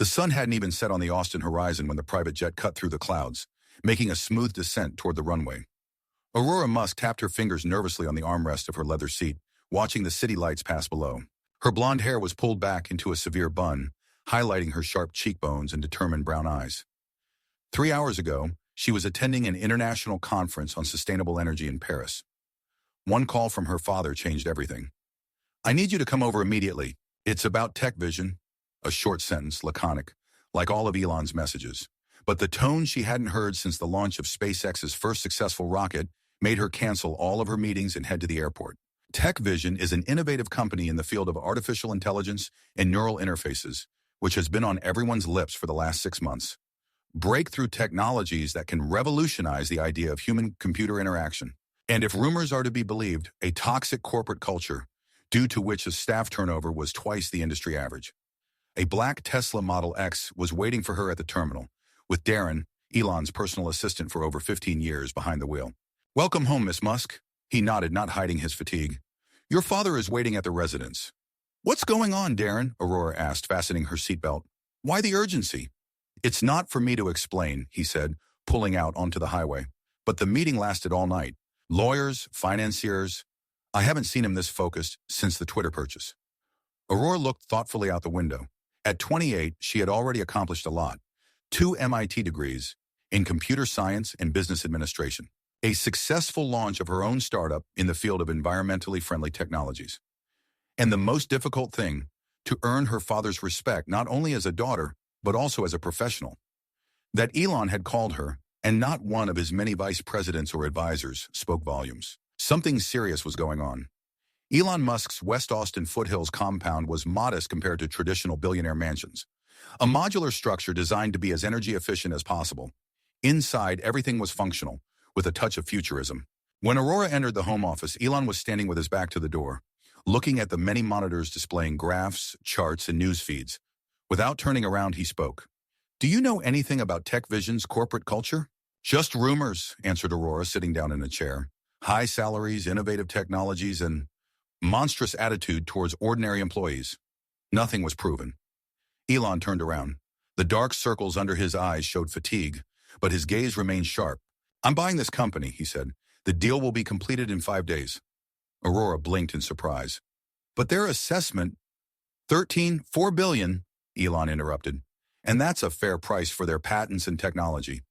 The sun hadn't even set on the Austin horizon when the private jet cut through the clouds, making a smooth descent toward the runway. Aurora Musk tapped her fingers nervously on the armrest of her leather seat, watching the city lights pass below. Her blonde hair was pulled back into a severe bun, highlighting her sharp cheekbones and determined brown eyes. 3 hours ago, she was attending an international conference on sustainable energy in Paris. One call from her father changed everything. "I need you to come over immediately. It's about TechVision." A short sentence, laconic, like all of Elon's messages. But the tone she hadn't heard since the launch of SpaceX's first successful rocket made her cancel all of her meetings and head to the airport. TechVision is an innovative company in the field of artificial intelligence and neural interfaces, which has been on everyone's lips for the last 6 months. Breakthrough technologies that can revolutionize the idea of human-computer interaction. And if rumors are to be believed, a toxic corporate culture, due to which a staff turnover was twice the industry average. A black Tesla Model X was waiting for her at the terminal, with Darren, Elon's personal assistant for over 15 years, behind the wheel. "Welcome home, Miss Musk." He nodded, not hiding his fatigue. "Your father is waiting at the residence." "What's going on, Darren?" Aurora asked, fastening her seatbelt. "Why the urgency?" "It's not for me to explain," he said, pulling out onto the highway. "But the meeting lasted all night. Lawyers, financiers. I haven't seen him this focused since the Twitter purchase." Aurora looked thoughtfully out the window. At 28, she had already accomplished a lot. 2 MIT degrees in computer science and business administration. A successful launch of her own startup in the field of environmentally friendly technologies. And the most difficult thing, to earn her father's respect not only as a daughter, but also as a professional. That Elon had called her, and not one of his many vice presidents or advisors, spoke volumes. Something serious was going on. Elon Musk's West Austin Foothills compound was modest compared to traditional billionaire mansions. A modular structure designed to be as energy efficient as possible. Inside, everything was functional, with a touch of futurism. When Aurora entered the home office, Elon was standing with his back to the door, looking at the many monitors displaying graphs, charts, and news feeds. Without turning around, he spoke. "Do you know anything about TechVision's corporate culture?" "Just rumors," answered Aurora, sitting down in a chair. "High salaries, innovative technologies, and monstrous attitude towards ordinary employees." Nothing was proven. Elon turned around. The dark circles under his eyes showed fatigue, but his gaze remained sharp. "I'm buying this company," he said. "The deal will be completed in 5 days." Aurora blinked in surprise. "But their assessment—" "4 billion, Elon interrupted. "And that's a fair price for their patents and technology.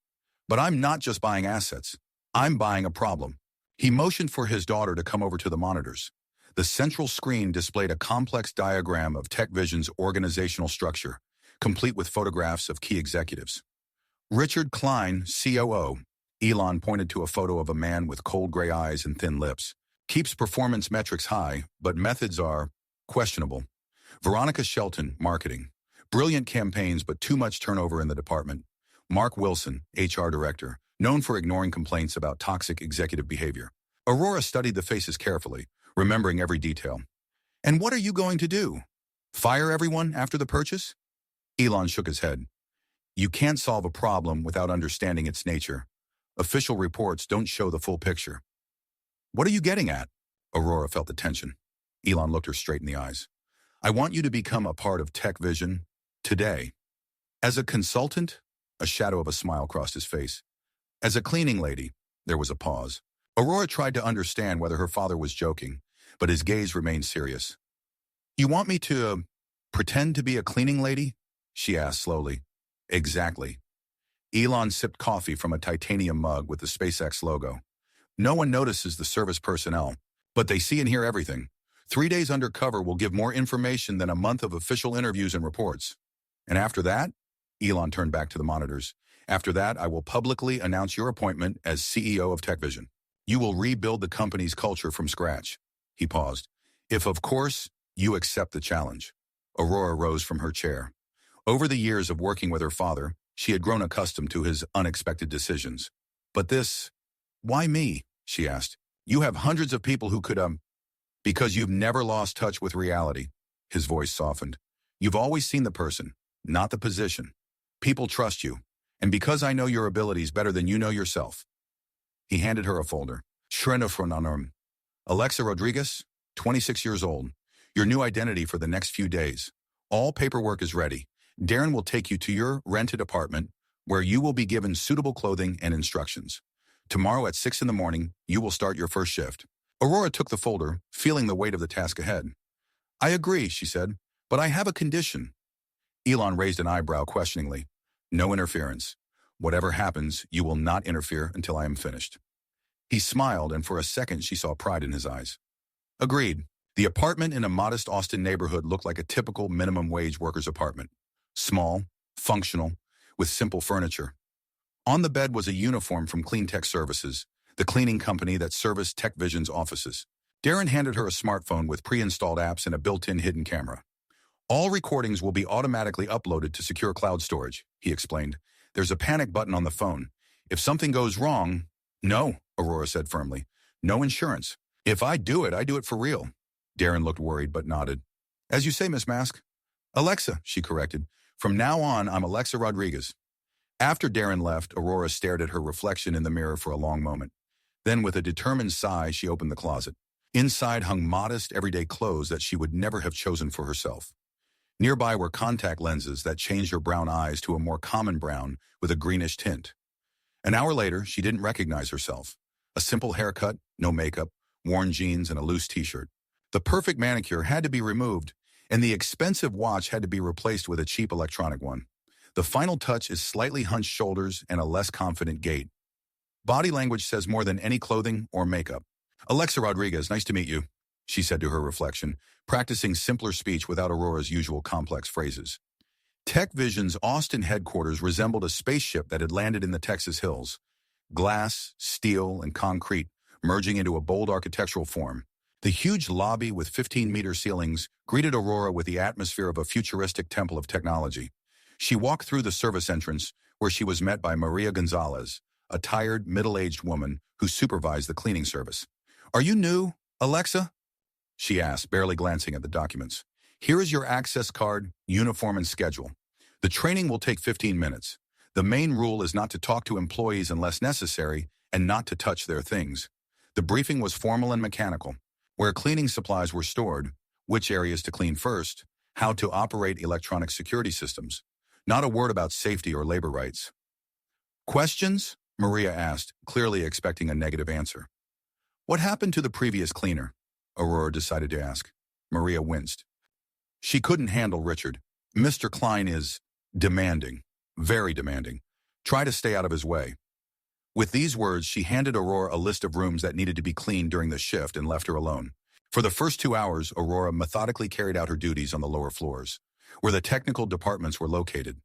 But I'm not just buying assets. I'm buying a problem." He motioned for his daughter to come over to the monitors. The central screen displayed a complex diagram of TechVision's organizational structure, complete with photographs of key executives. Richard Klein, COO, Elon pointed to a photo of a man with cold gray eyes and thin lips, keeps performance metrics high, but methods are questionable. Veronica Shelton, marketing. Brilliant campaigns, but too much turnover in the department. Mark Wilson, HR director, known for ignoring complaints about toxic executive behavior. Aurora studied the faces carefully, remembering every detail. "And what are you going to do? Fire everyone after the purchase?" Elon shook his head. "You can't solve a problem without understanding its nature. Official reports don't show the full picture." "What are you getting at?" Aurora felt the tension. Elon looked her straight in the eyes. "I want you to become a part of TechVision today. As a consultant?" A shadow of a smile crossed his face. "As a cleaning lady." There was a pause. Aurora tried to understand whether her father was joking, but his gaze remained serious. "You want me to pretend to be a cleaning lady?" she asked slowly. "Exactly." Elon sipped coffee from a titanium mug with the SpaceX logo. "No one notices the service personnel, but they see and hear everything. 3 days undercover will give more information than a month of official interviews and reports. And after that," Elon turned back to the monitors, "after that, I will publicly announce your appointment as CEO of TechVision. You will rebuild the company's culture from scratch." He paused. "If, of course, you accept the challenge." Aurora rose from her chair. Over the years of working with her father, she had grown accustomed to his unexpected decisions. "But this, why me?" she asked. "You have hundreds of people who could, Because you've never lost touch with reality." His voice softened. "You've always seen the person, not the position. People trust you, and because I know your abilities better than you know yourself." He handed her a folder. "Shrenofronanorm. Alexa Rodriguez, 26 years old. Your new identity for the next few days. All paperwork is ready. Darren will take you to your rented apartment where you will be given suitable clothing and instructions. Tomorrow at 6 in the morning, you will start your first shift. Aurora took the folder, feeling the weight of the task ahead. I agree, she said, but I have a condition. Elon raised an eyebrow questioningly. No interference. Whatever happens, you will not interfere until I am finished. He smiled, and for a second she saw pride in his eyes. Agreed. The apartment in a modest Austin neighborhood looked like a typical minimum wage worker's apartment. Small, functional, with simple furniture. On the bed was a uniform from Clean Tech Services, the cleaning company that serviced TechVision's offices. Darren handed her a smartphone with pre-installed apps and a built-in hidden camera. All recordings will be automatically uploaded to secure cloud storage, he explained. There's a panic button on the phone. If something goes wrong... No, Aurora said firmly. No insurance. If I do it for real. Darren looked worried but nodded. As you say, Miss Mask. Alexa, she corrected. From now on, I'm Alexa Rodriguez. After Darren left, Aurora stared at her reflection in the mirror for a long moment. Then, with a determined sigh, she opened the closet. Inside hung modest, everyday clothes that she would never have chosen for herself. Nearby were contact lenses that changed her brown eyes to a more common brown with a greenish tint. An hour later, she didn't recognize herself. A simple haircut, no makeup, worn jeans, and a loose t-shirt. The perfect manicure had to be removed, and the expensive watch had to be replaced with a cheap electronic one. The final touch is slightly hunched shoulders and a less confident gait. Body language says more than any clothing or makeup. Alexa Rodriguez, nice to meet you, she said to her reflection, practicing simpler speech without Aurora's usual complex phrases. TechVision's Austin headquarters resembled a spaceship that had landed in the Texas hills. Glass, steel, and concrete merging into a bold architectural form. The huge lobby with 15-meter ceilings greeted Aurora with the atmosphere of a futuristic temple of technology. She walked through the service entrance, where she was met by Maria Gonzalez, a tired, middle-aged woman who supervised the cleaning service. Are you new, Alexa? She asked, barely glancing at the documents. Here is your access card, uniform, and schedule. The training will take 15 minutes. The main rule is not to talk to employees unless necessary and not to touch their things. The briefing was formal and mechanical. Where cleaning supplies were stored, which areas to clean first, how to operate electronic security systems. Not a word about safety or labor rights. Questions? Maria asked, clearly expecting a negative answer. What happened to the previous cleaner? Aurora decided to ask. Maria winced. She couldn't handle Richard. Mr. Klein is demanding, very demanding. Try to stay out of his way. With these words, she handed Aurora a list of rooms that needed to be cleaned during the shift and left her alone. For the first 2 hours, Aurora methodically carried out her duties on the lower floors, where the technical departments were located.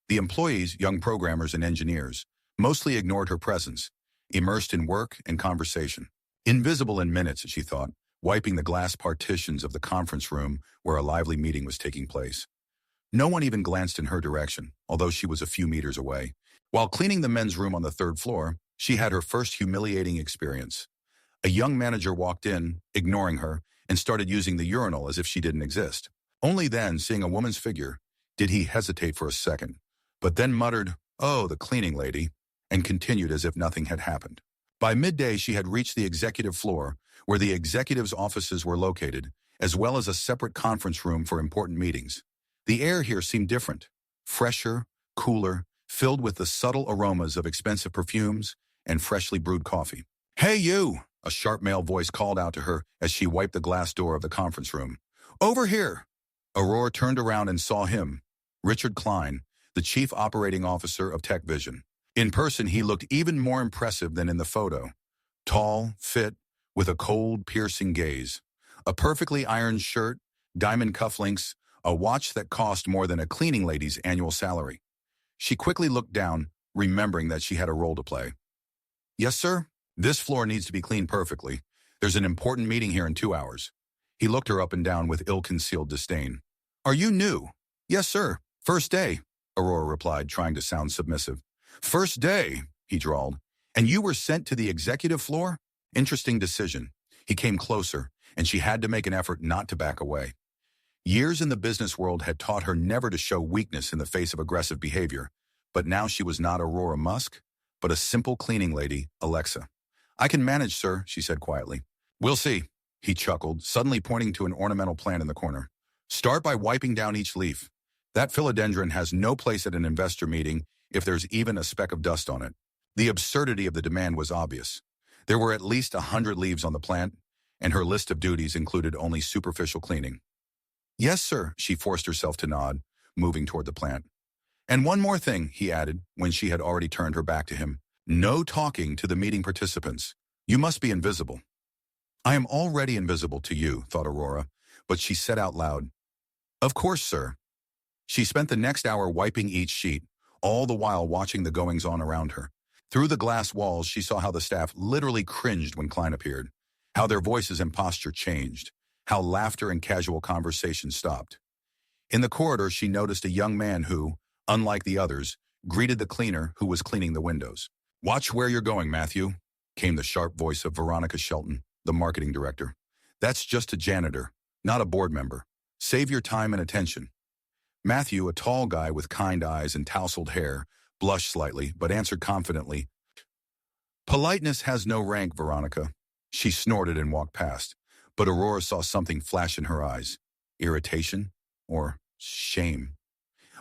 The employees, young programmers and engineers, mostly ignored her presence, immersed in work and conversation. Invisible in minutes, she thought, wiping the glass partitions of the conference room where a lively meeting was taking place. No one even glanced in her direction, although she was a few meters away. While cleaning the men's room on the 3rd floor, she had her first humiliating experience. A young manager walked in, ignoring her, and started using the urinal as if she didn't exist. Only then, seeing a woman's figure, did he hesitate for a second, but then muttered, "Oh, the cleaning lady," and continued as if nothing had happened. By midday, she had reached the executive floor, where the executives' offices were located, as well as a separate conference room for important meetings. The air here seemed different, fresher, cooler, filled with the subtle aromas of expensive perfumes and freshly brewed coffee. "Hey, you!" a sharp male voice called out to her as she wiped the glass door of the conference room. "Over here!" Aurora turned around and saw him, Richard Klein, the chief operating officer of TechVision. In person, he looked even more impressive than in the photo. Tall, fit, with a cold, piercing gaze. A perfectly ironed shirt, diamond cufflinks, a watch that cost more than a cleaning lady's annual salary. She quickly looked down, remembering that she had a role to play. "Yes, sir? This floor needs to be cleaned perfectly. There's an important meeting here in 2 hours." He looked her up and down with ill-concealed disdain. "Are you new?" "Yes, sir. First day," Aurora replied, trying to sound submissive. "First day," he drawled. "And you were sent to the executive floor? Interesting decision." He came closer, and she had to make an effort not to back away. Years in the business world had taught her never to show weakness in the face of aggressive behavior, but now she was not Aurora Musk, but a simple cleaning lady, Alexa. "I can manage, sir," she said quietly. "We'll see," he chuckled, suddenly pointing to an ornamental plant in the corner. "Start by wiping down each leaf. That philodendron has no place at an investor meeting if there's even a speck of dust on it. The absurdity of the demand was obvious. There were at least 100 leaves on the plant, and her list of duties included only superficial cleaning. Yes, sir, she forced herself to nod, moving toward the plant. And one more thing, he added, when she had already turned her back to him. No talking to the meeting participants. You must be invisible. I am already invisible to you, thought Aurora, but she said out loud, Of course, sir. She spent the next hour wiping each sheet, all the while watching the goings-on around her. Through the glass walls, she saw how the staff literally cringed when Klein appeared, how their voices and posture changed, how laughter and casual conversation stopped. In the corridor, she noticed a young man who, unlike the others, greeted the cleaner who was cleaning the windows. Watch where you're going, Matthew, came the sharp voice of Veronica Shelton, the marketing director. That's just a janitor, not a board member. Save your time and attention. Matthew, a tall guy with kind eyes and tousled hair, blushed slightly, but answered confidently, Politeness has no rank, Veronica. She snorted and walked past, but Aurora saw something flash in her eyes. Irritation or shame.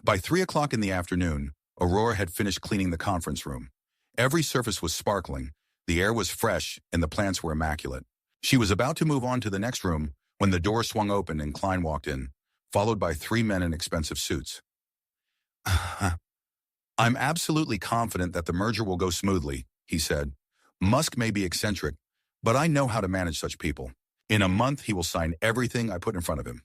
By 3 o'clock in the afternoon, Aurora had finished cleaning the conference room. Every surface was sparkling, the air was fresh, and the plants were immaculate. She was about to move on to the next room when the door swung open and Klein walked in, followed by 3 men in expensive suits. I'm absolutely confident that the merger will go smoothly, he said. Musk may be eccentric, but I know how to manage such people. In a month, he will sign everything I put in front of him.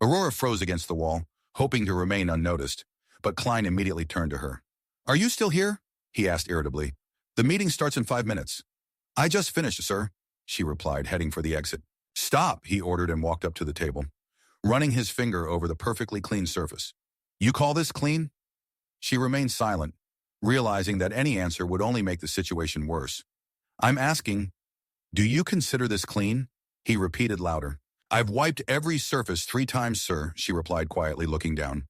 Aurora froze against the wall, hoping to remain unnoticed, but Klein immediately turned to her. Are you still here? He asked irritably. The meeting starts in 5 minutes. I just finished, sir, she replied, heading for the exit. Stop, he ordered and walked up to the table, running his finger over the perfectly clean surface. You call this clean? She remained silent, realizing that any answer would only make the situation worse. I'm asking, do you consider this clean? He repeated louder. I've wiped every surface 3 times, sir, she replied quietly, looking down.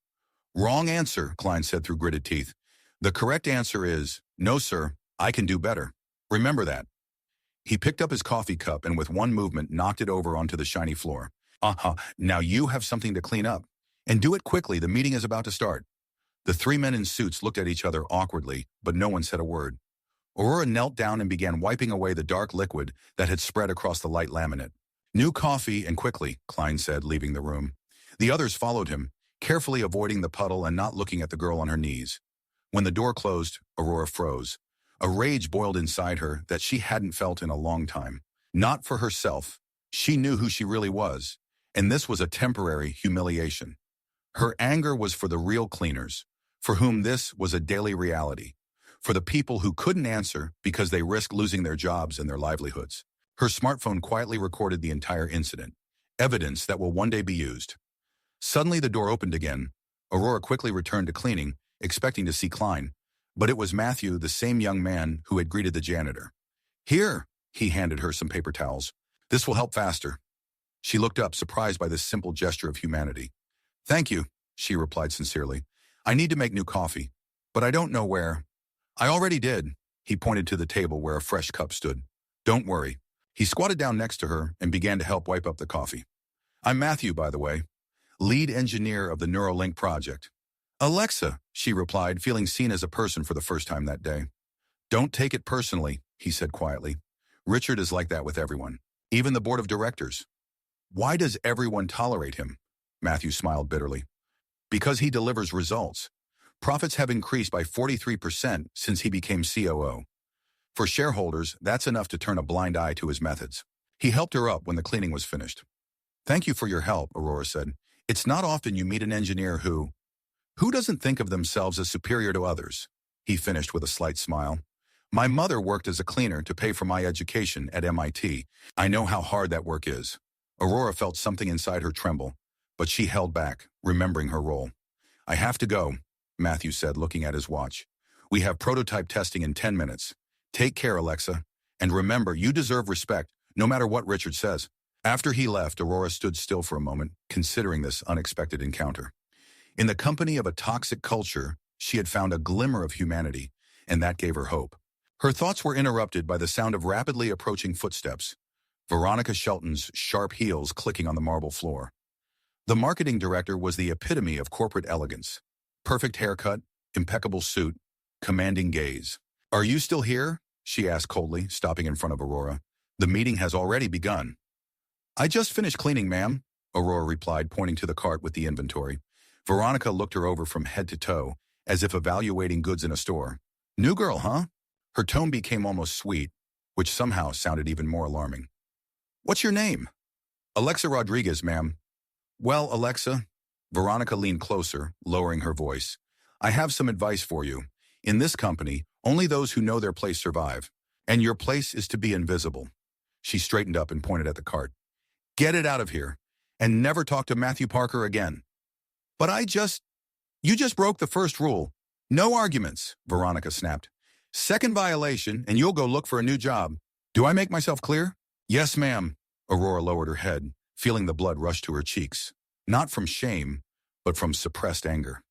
Wrong answer, Klein said through gritted teeth. The correct answer is, no, sir, I can do better. Remember that. He picked up his coffee cup and with one movement knocked it over onto the shiny floor. Now you have something to clean up. And do it quickly, the meeting is about to start. The 3 men in suits looked at each other awkwardly, but no one said a word. Aurora knelt down and began wiping away the dark liquid that had spread across the light laminate. New coffee and quickly, Klein said, leaving the room. The others followed him, carefully avoiding the puddle and not looking at the girl on her knees. When the door closed, Aurora froze. A rage boiled inside her that she hadn't felt in a long time. Not for herself. She knew who she really was, and this was a temporary humiliation. Her anger was for the real cleaners, for whom this was a daily reality, for the people who couldn't answer because they risked losing their jobs and their livelihoods. Her smartphone quietly recorded the entire incident, evidence that will one day be used. Suddenly the door opened again. Aurora quickly returned to cleaning, expecting to see Klein, but it was Matthew, the same young man who had greeted the janitor. Here, he handed her some paper towels. This will help faster. She looked up, surprised by this simple gesture of humanity. Thank you, she replied sincerely. I need to make new coffee, but I don't know where. I already did. He pointed to the table where a fresh cup stood. Don't worry. He squatted down next to her and began to help wipe up the coffee. I'm Matthew, by the way, lead engineer of the Neuralink project. Alexa, she replied, feeling seen as a person for the first time that day. Don't take it personally, he said quietly. Richard is like that with everyone, even the board of directors. Why does everyone tolerate him? Matthew smiled bitterly. Because he delivers results. Profits have increased by 43% since he became COO. For shareholders, that's enough to turn a blind eye to his methods. He helped her up when the cleaning was finished. Thank you for your help, Aurora said. It's not often you meet an engineer who doesn't think of themselves as superior to others? He finished with a slight smile. My mother worked as a cleaner to pay for my education at MIT. I know how hard that work is. Aurora felt something inside her tremble, but she held back, remembering her role. I have to go, Matthew said, looking at his watch. We have prototype testing in 10 minutes. Take care, Alexa. And remember, you deserve respect, no matter what Richard says. After he left, Aurora stood still for a moment, considering this unexpected encounter. In the company of a toxic culture, she had found a glimmer of humanity, and that gave her hope. Her thoughts were interrupted by the sound of rapidly approaching footsteps, Veronica Shelton's sharp heels clicking on the marble floor. The marketing director was the epitome of corporate elegance. Perfect haircut, impeccable suit, commanding gaze. "Are you still here?" she asked coldly, stopping in front of Aurora. "The meeting has already begun." "I just finished cleaning, ma'am," Aurora replied, pointing to the cart with the inventory. Veronica looked her over from head to toe, as if evaluating goods in a store. "New girl, huh?" Her tone became almost sweet, which somehow sounded even more alarming. "What's your name?" "Alexa Rodriguez, ma'am." "Well, Alexa," Veronica leaned closer, lowering her voice. "I have some advice for you. In this company, only those who know their place survive, and your place is to be invisible." She straightened up and pointed at the cart. "Get it out of here, and never talk to Matthew Parker again." "But you just broke the first rule. No arguments," Veronica snapped. "Second violation, and you'll go look for a new job. Do I make myself clear?" "Yes, ma'am." Aurora lowered her head, feeling the blood rush to her cheeks. Not from shame, but from suppressed anger.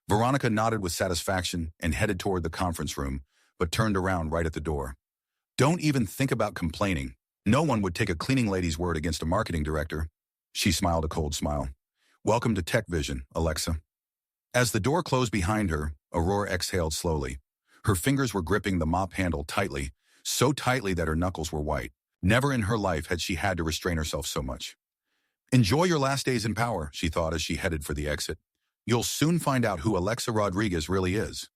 Veronica nodded with satisfaction and headed toward the conference room, but turned around right at the door. "Don't even think about complaining. No one would take a cleaning lady's word against a marketing director." She smiled a cold smile. "Welcome to TechVision, Alexa." As the door closed behind her, Aurora exhaled slowly. Her fingers were gripping the mop handle tightly, so tightly that her knuckles were white. Never in her life had she had to restrain herself so much. "Enjoy your last days in power," she thought as she headed for the exit. "You'll soon find out who Alexa Rodriguez really is."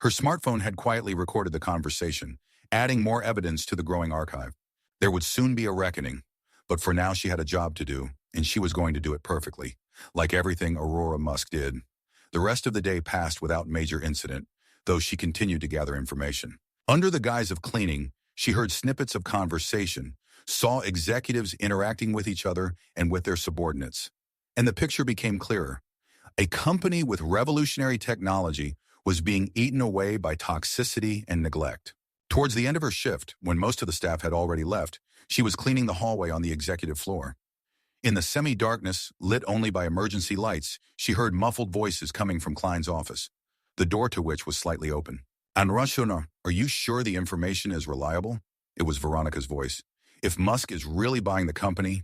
Her smartphone had quietly recorded the conversation, adding more evidence to the growing archive. There would soon be a reckoning, but for now she had a job to do, and she was going to do it perfectly, like everything Aurora Musk did. The rest of the day passed without major incident, though she continued to gather information. Under the guise of cleaning, she heard snippets of conversation, saw executives interacting with each other and with their subordinates. And the picture became clearer. A company with revolutionary technology was being eaten away by toxicity and neglect. Towards the end of her shift, when most of the staff had already left, she was cleaning the hallway on the executive floor. In the semi-darkness, lit only by emergency lights, she heard muffled voices coming from Klein's office, the door to which was slightly open. "Anrashona, are you sure the information is reliable?" It was Veronica's voice. "If Musk is really buying the company—"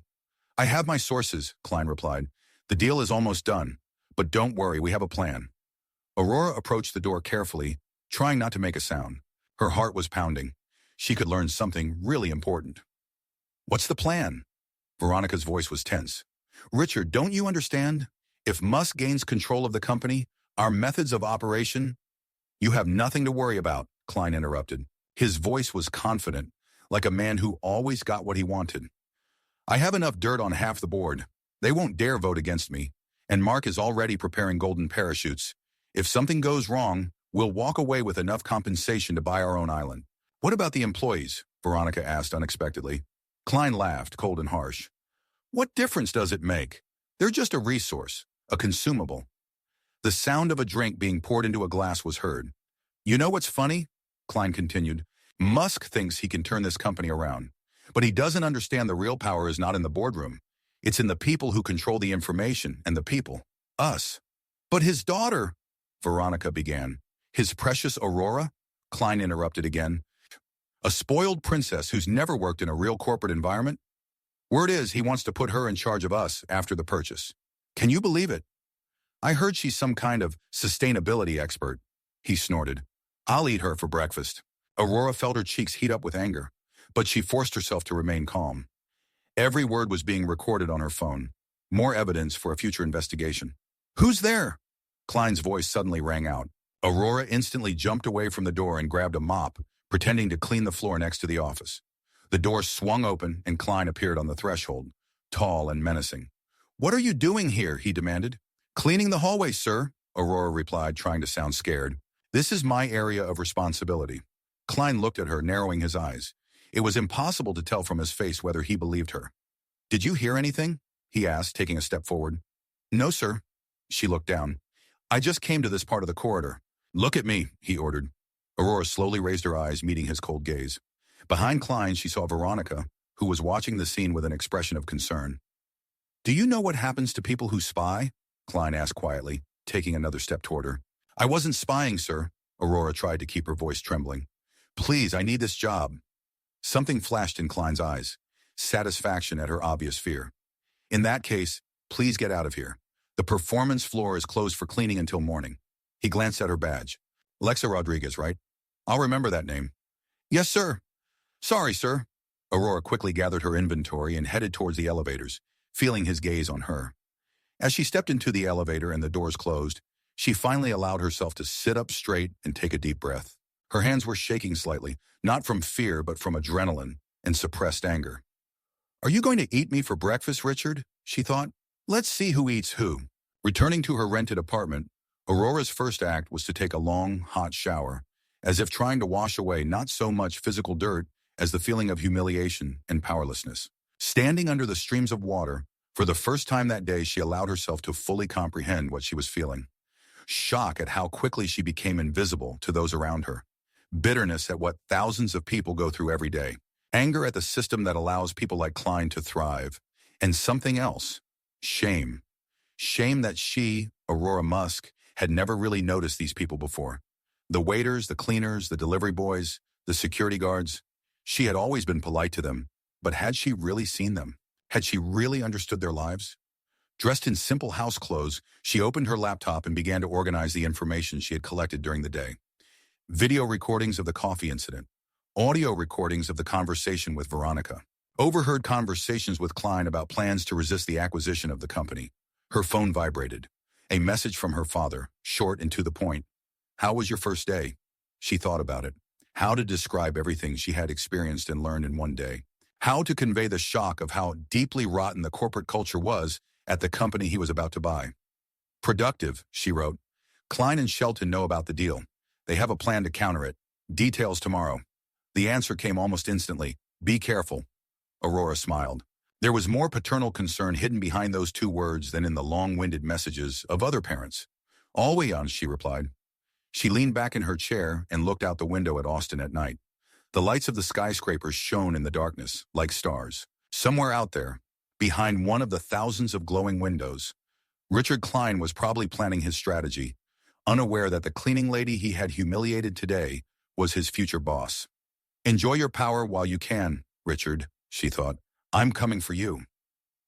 "I have my sources," Klein replied. "The deal is almost done, but don't worry, we have a plan." Aurora approached the door carefully, trying not to make a sound. Her heart was pounding. She could learn something really important. "What's the plan?" Veronica's voice was tense. "Richard, don't you understand? If Musk gains control of the company, our methods of operation—" "You have nothing to worry about," Klein interrupted. His voice was confident, like a man who always got what he wanted. "I have enough dirt on half the board. They won't dare vote against me. And Mark is already preparing golden parachutes. If something goes wrong, we'll walk away with enough compensation to buy our own island." "What about the employees?" Veronica asked unexpectedly. Klein laughed, cold and harsh. "What difference does it make? They're just a resource, a consumable." The sound of a drink being poured into a glass was heard. "You know what's funny?" Klein continued. "Musk thinks he can turn this company around, but he doesn't understand the real power is not in the boardroom. It's in the people who control the information, and the people, us." "But his daughter—" Veronica began. "His precious Aurora?" Klein interrupted again. "A spoiled princess who's never worked in a real corporate environment? Word is he wants to put her in charge of us after the purchase. Can you believe it? I heard she's some kind of sustainability expert." He snorted. "I'll eat her for breakfast." Aurora felt her cheeks heat up with anger, but she forced herself to remain calm. Every word was being recorded on her phone. More evidence for a future investigation. "Who's there?" Klein's voice suddenly rang out. Aurora instantly jumped away from the door and grabbed a mop, pretending to clean the floor next to the office. The door swung open and Klein appeared on the threshold, tall and menacing. "What are you doing here?" he demanded. "Cleaning the hallway, sir," Aurora replied, trying to sound scared. "This is my area of responsibility." Klein looked at her, narrowing his eyes. It was impossible to tell from his face whether he believed her. "Did you hear anything?" he asked, taking a step forward. "No, sir." She looked down. "I just came to this part of the corridor." "Look at me," he ordered. Aurora slowly raised her eyes, meeting his cold gaze. Behind Klein, she saw Veronica, who was watching the scene with an expression of concern. "Do you know what happens to people who spy?" Klein asked quietly, taking another step toward her. "I wasn't spying, sir." Aurora tried to keep her voice trembling. "Please, I need this job." Something flashed in Klein's eyes, satisfaction at her obvious fear. "In that case, Please get out of here. The performance floor is closed for cleaning until morning. He glanced at her badge. Alexa Rodriguez, right? I'll remember that name. Yes, sir. Sorry, sir. Aurora quickly gathered her inventory and headed towards the elevators, feeling his gaze on her. As she stepped into the elevator and the doors closed, she finally allowed herself to sit up straight and take a deep breath. Her hands were shaking slightly, not from fear but from adrenaline and suppressed anger. Are you going to eat me for breakfast, Richard? She thought. Let's see who eats who. Returning to her rented apartment, Aurora's first act was to take a long, hot shower, as if trying to wash away not so much physical dirt as the feeling of humiliation and powerlessness. Standing under the streams of water, for the first time that day she allowed herself to fully comprehend what she was feeling. Shock at how quickly she became invisible to those around her. Bitterness at what thousands of people go through every day. Anger at the system that allows people like Klein to thrive. And something else. Shame. Shame that she, Aurora Musk, had never really noticed these people before. The waiters, the cleaners, the delivery boys, the security guards. She had always been polite to them, but had she really seen them? Had she really understood their lives? Dressed in simple house clothes, she opened her laptop and began to organize the information she had collected during the day. Video recordings of the coffee incident. Audio recordings of the conversation with Veronica. Overheard conversations with Klein about plans to resist the acquisition of the company. Her phone vibrated. A message from her father, short and to the point. How was your first day? She thought about it. How to describe everything she had experienced and learned in one day. How to convey the shock of how deeply rotten the corporate culture was at the company he was about to buy. Productive, she wrote. Klein and Shelton know about the deal. They have a plan to counter it. Details tomorrow. The answer came almost instantly. Be careful. Aurora smiled. There was more paternal concern hidden behind those two words than in the long-winded messages of other parents. Always, she replied. She leaned back in her chair and looked out the window at Austin at night. The lights of the skyscrapers shone in the darkness, like stars. Somewhere out there, behind one of the thousands of glowing windows, Richard Klein was probably planning his strategy, unaware that the cleaning lady he had humiliated today was his future boss. Enjoy your power while you can, Richard, she thought. I'm coming for you.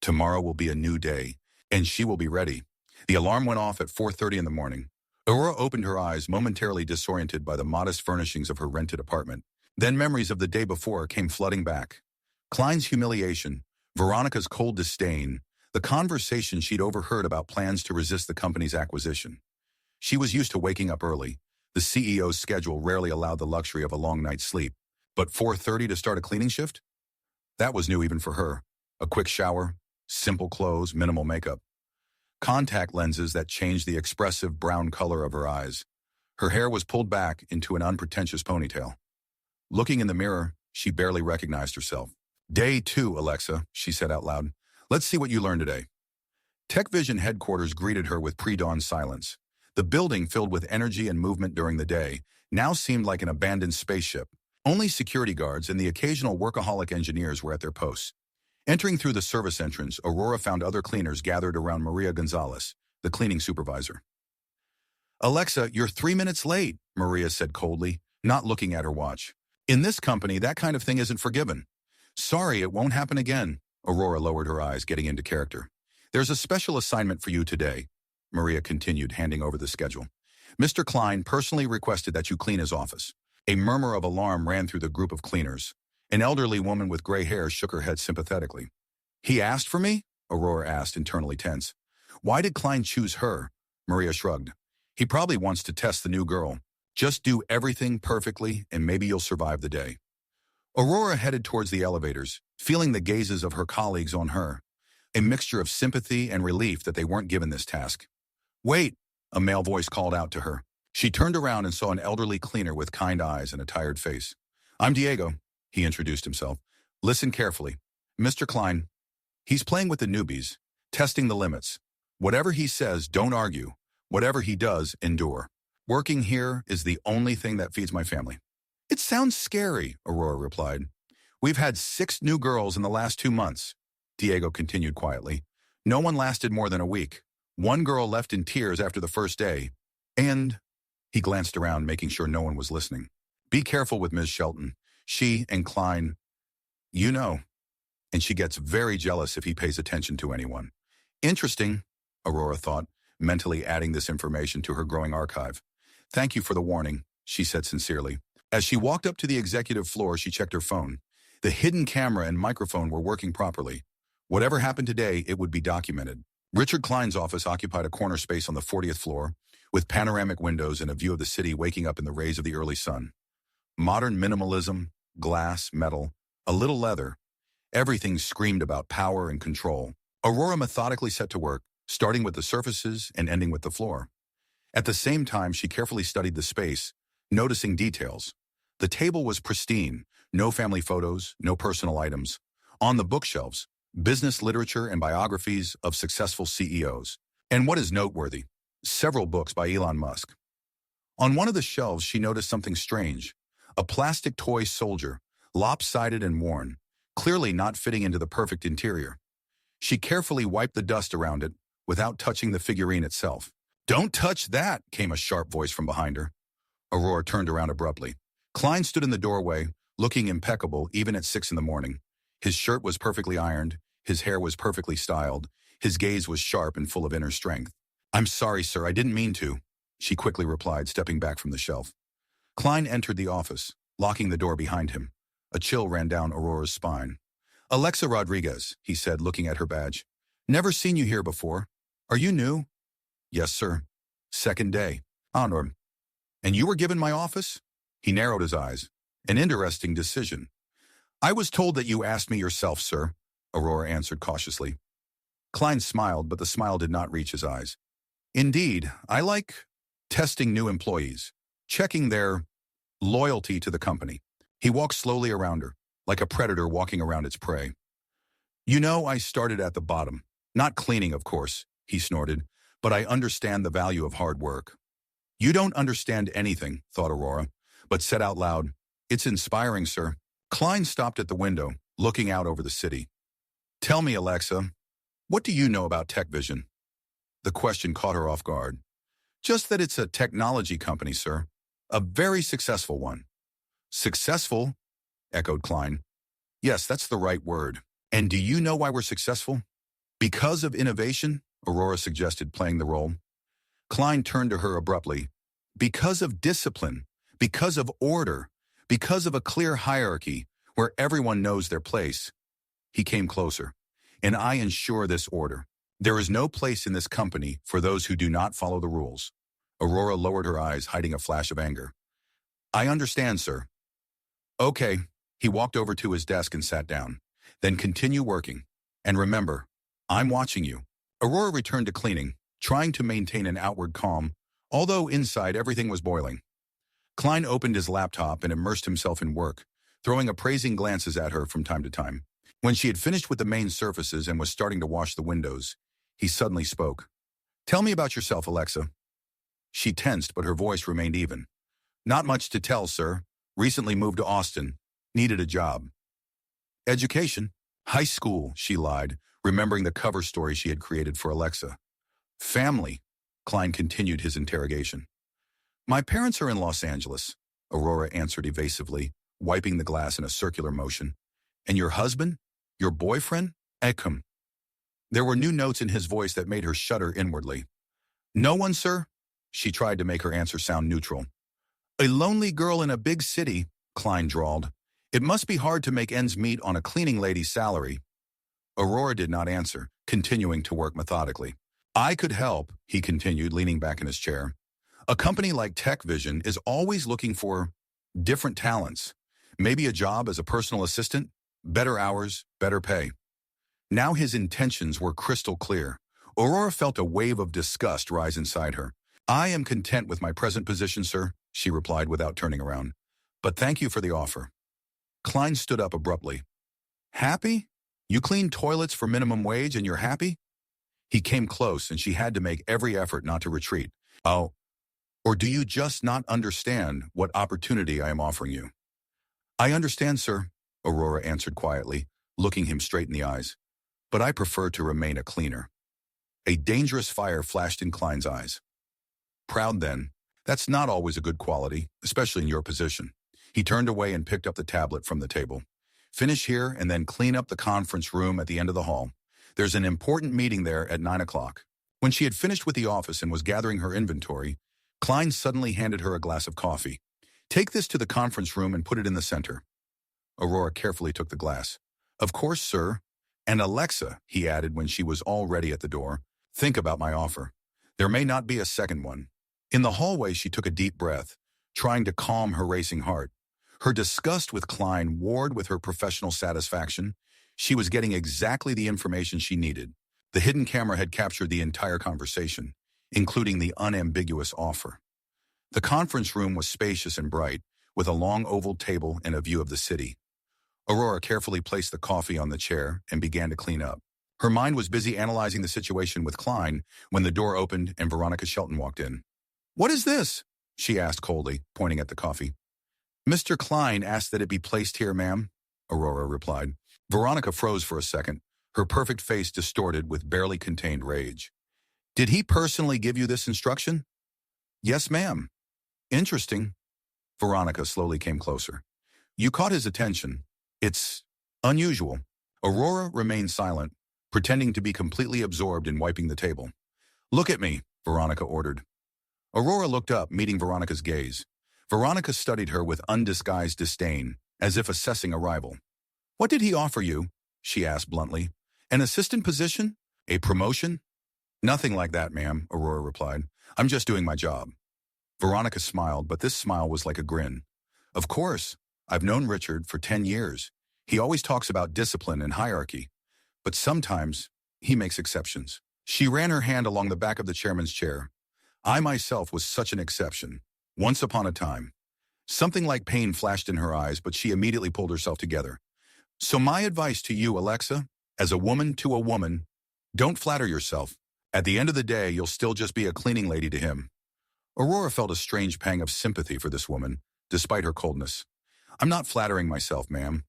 Tomorrow will be a new day, and she will be ready. The alarm went off at 4:30 in the morning. Aurora opened her eyes, momentarily disoriented by the modest furnishings of her rented apartment. Then memories of the day before came flooding back. Klein's humiliation, Veronica's cold disdain, the conversation she'd overheard about plans to resist the company's acquisition. She was used to waking up early. The CEO's schedule rarely allowed the luxury of a long night's sleep. But 4:30 to start a cleaning shift? That was new even for her. A quick shower, simple clothes, minimal makeup. Contact lenses that changed the expressive brown color of her eyes. Her hair was pulled back into an unpretentious ponytail. Looking in the mirror, she barely recognized herself. Day 2, Alexa, she said out loud. Let's see what you learned today. TechVision headquarters greeted her with pre-dawn silence. The building, filled with energy and movement during the day, now seemed like an abandoned spaceship. Only security guards and the occasional workaholic engineers were at their posts. Entering through the service entrance, Aurora found other cleaners gathered around Maria Gonzalez, the cleaning supervisor. Alexa, you're 3 minutes late, Maria said coldly, not looking at her watch. In this company, that kind of thing isn't forgiven. Sorry, it won't happen again. Aurora lowered her eyes, getting into character. There's a special assignment for you today, Maria continued, handing over the schedule. Mr. Klein personally requested that you clean his office. A murmur of alarm ran through the group of cleaners. An elderly woman with gray hair shook her head sympathetically. He asked for me? Aurora asked, internally tense. Why did Klein choose her? Maria shrugged. He probably wants to test the new girl. Just do everything perfectly, and maybe you'll survive the day. Aurora headed towards the elevators, feeling the gazes of her colleagues on her, a mixture of sympathy and relief that they weren't given this task. Wait, a male voice called out to her. She turned around and saw an elderly cleaner with kind eyes and a tired face. I'm Diego, he introduced himself. Listen carefully. Mr. Klein, he's playing with the newbies, testing the limits. Whatever he says, don't argue. Whatever he does, endure. Working here is the only thing that feeds my family. It sounds scary, Aurora replied. We've had 6 new girls in the last 2 months, Diego continued quietly. No one lasted more than a week. One girl left in tears after the first day. And he glanced around, making sure no one was listening. Be careful with Ms. Shelton. She and Klein, you know. And she gets very jealous if he pays attention to anyone. Interesting, Aurora thought, mentally adding this information to her growing archive. Thank you for the warning, she said sincerely. As she walked up to the executive floor, she checked her phone. The hidden camera and microphone were working properly. Whatever happened today, it would be documented. Richard Klein's office occupied a corner space on the 40th floor, with panoramic windows and a view of the city waking up in the rays of the early sun. Modern minimalism, glass, metal, a little leather. Everything screamed about power and control. Aurora methodically set to work, starting with the surfaces and ending with the floor. At the same time, she carefully studied the space, noticing details. The table was pristine, no family photos, no personal items. On the bookshelves, business literature and biographies of successful CEOs. And what is noteworthy, several books by Elon Musk. On one of the shelves, she noticed something strange. A plastic toy soldier, lopsided and worn, clearly not fitting into the perfect interior. She carefully wiped the dust around it without touching the figurine itself. "Don't touch that," came a sharp voice from behind her. Aurora turned around abruptly. Klein stood in the doorway, looking impeccable even at 6 in the morning. His shirt was perfectly ironed, his hair was perfectly styled, his gaze was sharp and full of inner strength. "I'm sorry, sir, I didn't mean to," she quickly replied, stepping back from the shelf. Klein entered the office, locking the door behind him. A chill ran down Aurora's spine. "Alexa Rodriguez," he said, looking at her badge. "Never seen you here before. Are you new?" "Yes, sir. Second day." "Honor. And you were given my office?" He narrowed his eyes. "An interesting decision." "I was told that you asked me yourself, sir," Aurora answered cautiously. Klein smiled, but the smile did not reach his eyes. "Indeed, I like testing new employees, checking their loyalty to the company." He walked slowly around her, like a predator walking around its prey. "You know, I started at the bottom. Not cleaning, of course," he snorted, "but I understand the value of hard work." "You don't understand anything," thought Aurora, but said out loud, "It's inspiring, sir." Klein stopped at the window, looking out over the city. "Tell me, Alexa, what do you know about TechVision?" The question caught her off guard. "Just that it's a technology company, sir. A very successful one." "Successful?" echoed Klein. "Yes, that's the right word. And do you know why we're successful?" "Because of innovation," Aurora suggested, playing the role. Klein turned to her abruptly. "Because of discipline, because of order, because of a clear hierarchy where everyone knows their place." He came closer. "And I ensure this order. There is no place in this company for those who do not follow the rules." Aurora lowered her eyes, hiding a flash of anger. "I understand, sir." "Okay." He walked over to his desk and sat down. "Then continue working. And remember, I'm watching you." Aurora returned to cleaning, trying to maintain an outward calm, although inside everything was boiling. Klein opened his laptop and immersed himself in work, throwing appraising glances at her from time to time. When she had finished with the main surfaces and was starting to wash the windows, he suddenly spoke. "Tell me about yourself, Alexa." She tensed, but her voice remained even. "Not much to tell, sir. Recently moved to Austin. Needed a job." "Education?" "High school," she lied, remembering the cover story she had created for Alexa. "Family?" Klein continued his interrogation. "My parents are in Los Angeles," Aurora answered evasively, wiping the glass in a circular motion. "And your husband? Your boyfriend?" "Ekum." There were new notes in his voice that made her shudder inwardly. "No one, sir?" She tried to make her answer sound neutral. "A lonely girl in a big city," Klein drawled. "It must be hard to make ends meet on a cleaning lady's salary." Aurora did not answer, continuing to work methodically. "I could help," he continued, leaning back in his chair. "A company like TechVision is always looking for different talents. Maybe a job as a personal assistant, better hours, better pay." Now his intentions were crystal clear. Aurora felt a wave of disgust rise inside her. "I am content with my present position, sir," she replied without turning around. "But thank you for the offer." Klein stood up abruptly. "Happy? You clean toilets for minimum wage and you're happy?" He came close and she had to make every effort not to retreat. "Oh, or do you just not understand what opportunity I am offering you?" "I understand, sir," Aurora answered quietly, looking him straight in the eyes. "But I prefer to remain a cleaner." A dangerous fire flashed in Klein's eyes. "Proud then? That's not always a good quality, especially in your position." He turned away and picked up the tablet from the table. "Finish here and then clean up the conference room at the end of the hall. There's an important meeting there at 9 o'clock. When she had finished with the office and was gathering her inventory, Klein suddenly handed her a glass of coffee. Take this to the conference room and put it in the center. Aurora carefully took the glass. Of course, sir. And Alexa, he added when she was already at the door, think about my offer. There may not be a second one. In the hallway, she took a deep breath, trying to calm her racing heart. Her disgust with Klein warred with her professional satisfaction. She was getting exactly the information she needed. The hidden camera had captured the entire conversation, including the unambiguous offer. The conference room was spacious and bright, with a long oval table and a view of the city. Aurora carefully placed the coffee on the chair and began to clean up. Her mind was busy analyzing the situation with Klein when the door opened and Veronica Shelton walked in. What is this? She asked coldly, pointing at the coffee. Mr. Klein asked that it be placed here, ma'am, Aurora replied. Veronica froze for a second, her perfect face distorted with barely contained rage. Did he personally give you this instruction? Yes, ma'am. Interesting. Veronica slowly came closer. You caught his attention. It's unusual. Aurora remained silent, pretending to be completely absorbed in wiping the table. Look at me, Veronica ordered. Aurora looked up, meeting Veronica's gaze. Veronica studied her with undisguised disdain, as if assessing a rival. What did he offer you? She asked bluntly. An assistant position? A promotion? Nothing like that, ma'am, Aurora replied. I'm just doing my job. Veronica smiled, but this smile was like a grin. Of course. I've known Richard for 10 years. He always talks about discipline and hierarchy. But sometimes he makes exceptions. She ran her hand along the back of the chairman's chair. I myself was such an exception. Once upon a time. Something like pain flashed in her eyes, but she immediately pulled herself together. So my advice to you, Alexa, as a woman to a woman, don't flatter yourself. At the end of the day, you'll still just be a cleaning lady to him. Aurora felt a strange pang of sympathy for this woman, despite her coldness. I'm not flattering myself, ma'am.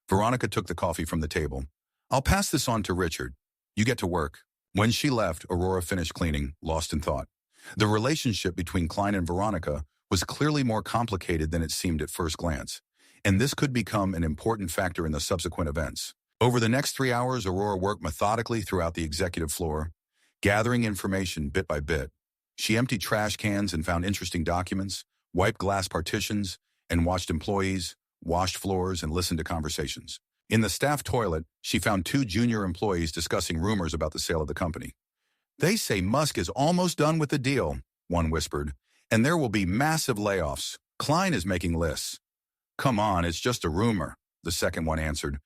Veronica took the coffee from the table. I'll pass this on to Richard. You get to work. When she left, Aurora finished cleaning, lost in thought. The relationship between Klein and Veronica was clearly more complicated than it seemed at first glance, and this could become an important factor in the subsequent events. Over the next 3 hours, Aurora worked methodically throughout the executive floor, gathering information bit by bit. She emptied trash cans and found interesting documents, wiped glass partitions, and watched employees, washed floors, and listened to conversations. In the staff toilet, she found 2 junior employees discussing rumors about the sale of the company. They say Musk is almost done with the deal, one whispered, and there will be massive layoffs. Klein is making lists. Come on, it's just a rumor, the second one answered.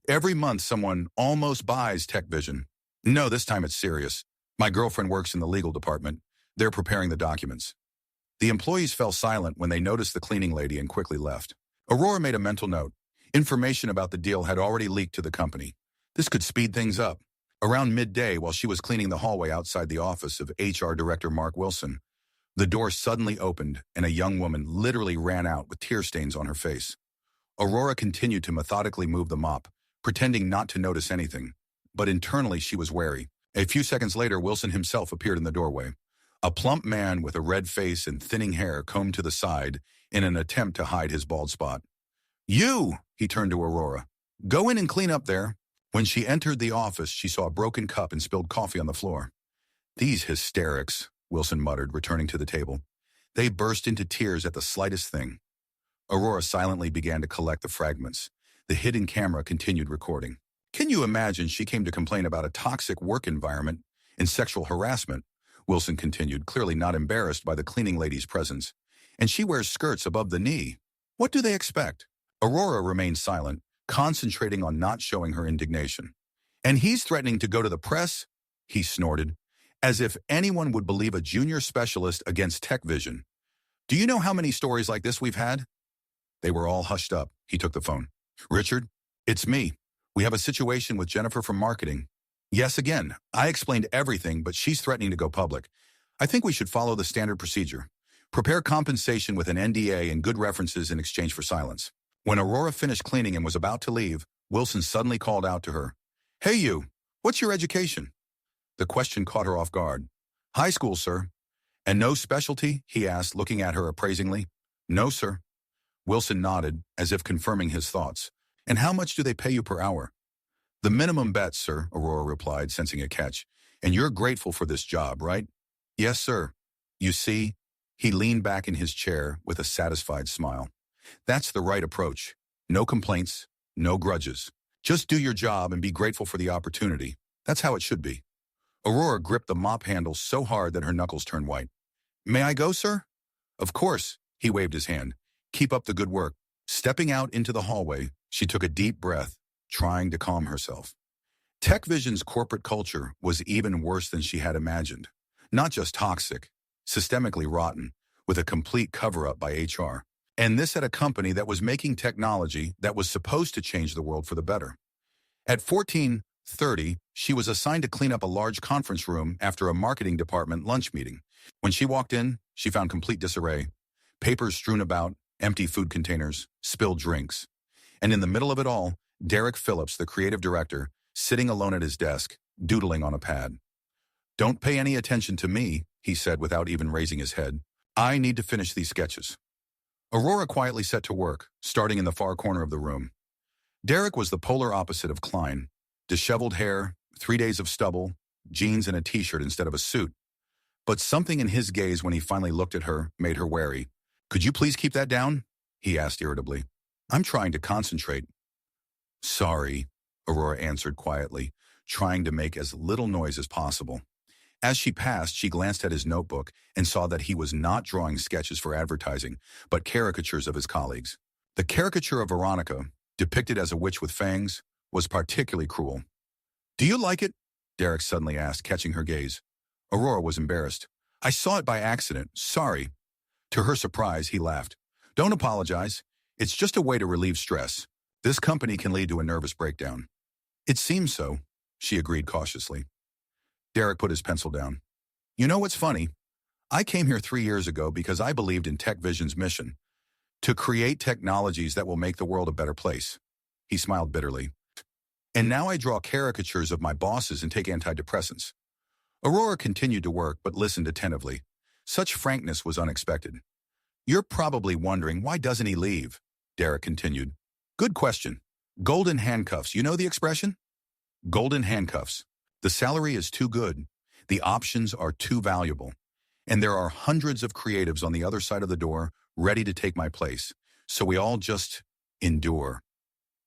Every month someone almost buys TechVision. No, this time it's serious. My girlfriend works in the legal department. They're preparing the documents. The employees fell silent when they noticed the cleaning lady and quickly left. Aurora made a mental note. Information about the deal had already leaked to the company. This could speed things up. Around midday, while she was cleaning the hallway outside the office of HR Director Mark Wilson, the door suddenly opened and a young woman literally ran out with tear stains on her face. Aurora continued to methodically move the mop, pretending not to notice anything. But internally, she was wary. A few seconds later, Wilson himself appeared in the doorway. A plump man with a red face and thinning hair combed to the side in an attempt to hide his bald spot. You, he turned to Aurora. Go in and clean up there. When she entered the office, she saw a broken cup and spilled coffee on the floor. These hysterics, Wilson muttered, returning to the table. They burst into tears at the slightest thing. Aurora silently began to collect the fragments. The hidden camera continued recording. Can you imagine she came to complain about a toxic work environment and sexual harassment? Wilson continued, clearly not embarrassed by the cleaning lady's presence. And she wears skirts above the knee. What do they expect? Aurora remained silent, concentrating on not showing her indignation. And he's threatening to go to the press? He snorted, as if anyone would believe a junior specialist against TechVision. Do you know how many stories like this we've had? They were all hushed up. He took the phone. Richard, it's me. We have a situation with Jennifer from marketing. Yes, again, I explained everything, but she's threatening to go public. I think we should follow the standard procedure. Prepare compensation with an NDA and good references in exchange for silence. When Aurora finished cleaning and was about to leave, Wilson suddenly called out to her. Hey you, what's your education? The question caught her off guard. High school, sir. And no specialty? He asked, looking at her appraisingly. No, sir. Wilson nodded, as if confirming his thoughts. And how much do they pay you per hour? The minimum bet, sir, Aurora replied, sensing a catch. And you're grateful for this job, right? Yes, sir. You see, he leaned back in his chair with a satisfied smile. That's the right approach. No complaints, no grudges. Just do your job and be grateful for the opportunity. That's how it should be. Aurora gripped the mop handle so hard that her knuckles turned white. May I go, sir? Of course, he waved his hand. Keep up the good work. Stepping out into the hallway, she took a deep breath, trying to calm herself. TechVision's corporate culture was even worse than she had imagined. Not just toxic, systemically rotten, with a complete cover-up by HR. And this at a company that was making technology that was supposed to change the world for the better. At 14:30, she was assigned to clean up a large conference room after a marketing department lunch meeting. When she walked in, she found complete disarray. Papers strewn about, empty food containers, spilled drinks. And in the middle of it all, Derek Phillips, the creative director, sitting alone at his desk, doodling on a pad. Don't pay any attention to me, he said without even raising his head. I need to finish these sketches. Aurora quietly set to work, starting in the far corner of the room. Derek was the polar opposite of Klein. Disheveled hair, 3 days of stubble, jeans and a t-shirt instead of a suit. But something in his gaze when he finally looked at her made her wary. Could you please keep that down? He asked irritably. I'm trying to concentrate. Sorry, Aurora answered quietly, trying to make as little noise as possible. As she passed, she glanced at his notebook and saw that he was not drawing sketches for advertising, but caricatures of his colleagues. The caricature of Veronica, depicted as a witch with fangs, was particularly cruel. Do you like it? Derek suddenly asked, catching her gaze. Aurora was embarrassed. I saw it by accident. Sorry. To her surprise, he laughed. Don't apologize. It's just a way to relieve stress. This company can lead to a nervous breakdown. It seems so, she agreed cautiously. Derek put his pencil down. You know what's funny? I came here 3 years ago because I believed in TechVision's mission, to create technologies that will make the world a better place. He smiled bitterly. And now I draw caricatures of my bosses and take antidepressants. Aurora continued to work but listened attentively. Such frankness was unexpected. You're probably wondering, why doesn't he leave? Derek continued. Good question. Golden handcuffs, you know the expression? Golden handcuffs. The salary is too good. The options are too valuable. And there are hundreds of creatives on the other side of the door ready to take my place. So we all just endure.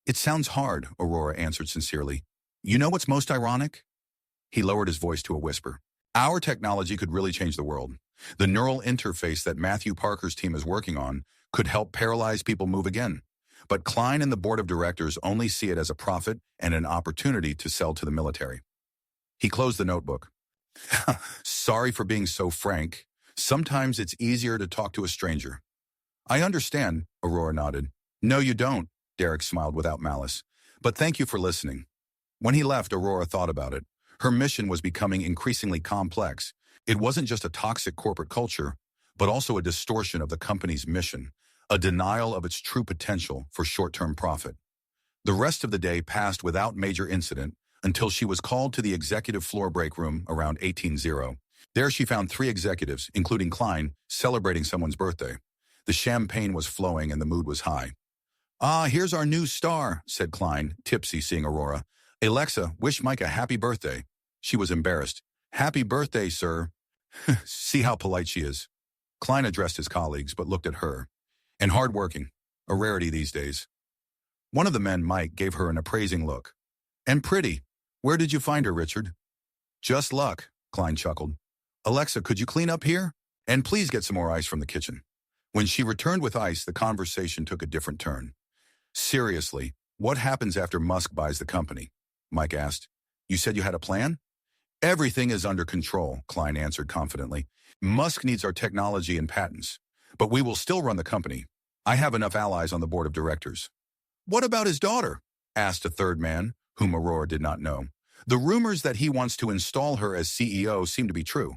It sounds hard, Aurora answered sincerely. You know what's most ironic? He lowered his voice to a whisper. Our technology could really change the world. The neural interface that Matthew Parker's team is working on could help paralyzed people move again. But Klein and the board of directors only see it as a profit and an opportunity to sell to the military. He closed the notebook. Sorry for being so frank. Sometimes it's easier to talk to a stranger. I understand, Aurora nodded. No, you don't, Derek smiled without malice. But thank you for listening. When he left, Aurora thought about it. Her mission was becoming increasingly complex. It wasn't just a toxic corporate culture, but also a distortion of the company's mission, a denial of its true potential for short-term profit. The rest of the day passed without major incident until she was called to the executive floor break room around 18:00. There she found 3 executives, including Klein, celebrating someone's birthday. The champagne was flowing and the mood was high. Ah, here's our new star, said Klein, tipsy seeing Aurora. Alexa, wish Mike a happy birthday. She was embarrassed. Happy birthday, sir. See how polite she is. Klein addressed his colleagues, but looked at her. And hardworking, a rarity these days. One of the men, Mike, gave her an appraising look. And pretty. Where did you find her, Richard? Just luck, Klein chuckled. Alexa, could you clean up here? And please get some more ice from the kitchen. When she returned with ice, the conversation took a different turn. Seriously, what happens after Musk buys the company? Mike asked. You said you had a plan? Everything is under control, Klein answered confidently. Musk needs our technology and patents, but we will still run the company. I have enough allies on the board of directors. What about his daughter? Asked a third man, whom Aurora did not know. The rumors that he wants to install her as CEO seem to be true.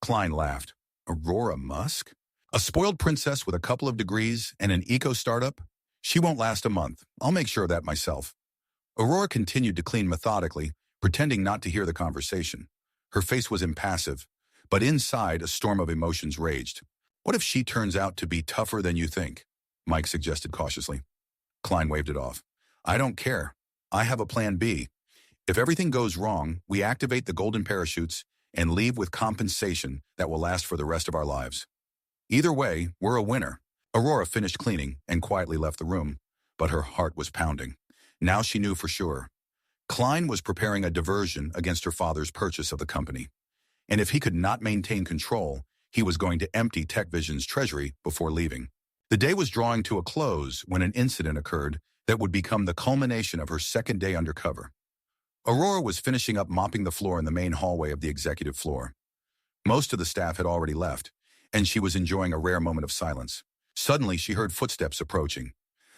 Klein laughed. Aurora Musk? A spoiled princess with a couple of degrees and an eco-startup? She won't last a month. I'll make sure of that myself. Aurora continued to clean methodically, pretending not to hear the conversation. Her face was impassive, but inside a storm of emotions raged. What if she turns out to be tougher than you think? Mike suggested cautiously. Klein waved it off. I don't care. I have a plan B. If everything goes wrong, we activate the golden parachutes and leave with compensation that will last for the rest of our lives. Either way, we're a winner. Aurora finished cleaning and quietly left the room, but her heart was pounding. Now she knew for sure. Klein was preparing a diversion against her father's purchase of the company. And if he could not maintain control, he was going to empty TechVision's treasury before leaving. The day was drawing to a close when an incident occurred that would become the culmination of her second day undercover. Aurora was finishing up mopping the floor in the main hallway of the executive floor. Most of the staff had already left, and she was enjoying a rare moment of silence. Suddenly, she heard footsteps approaching.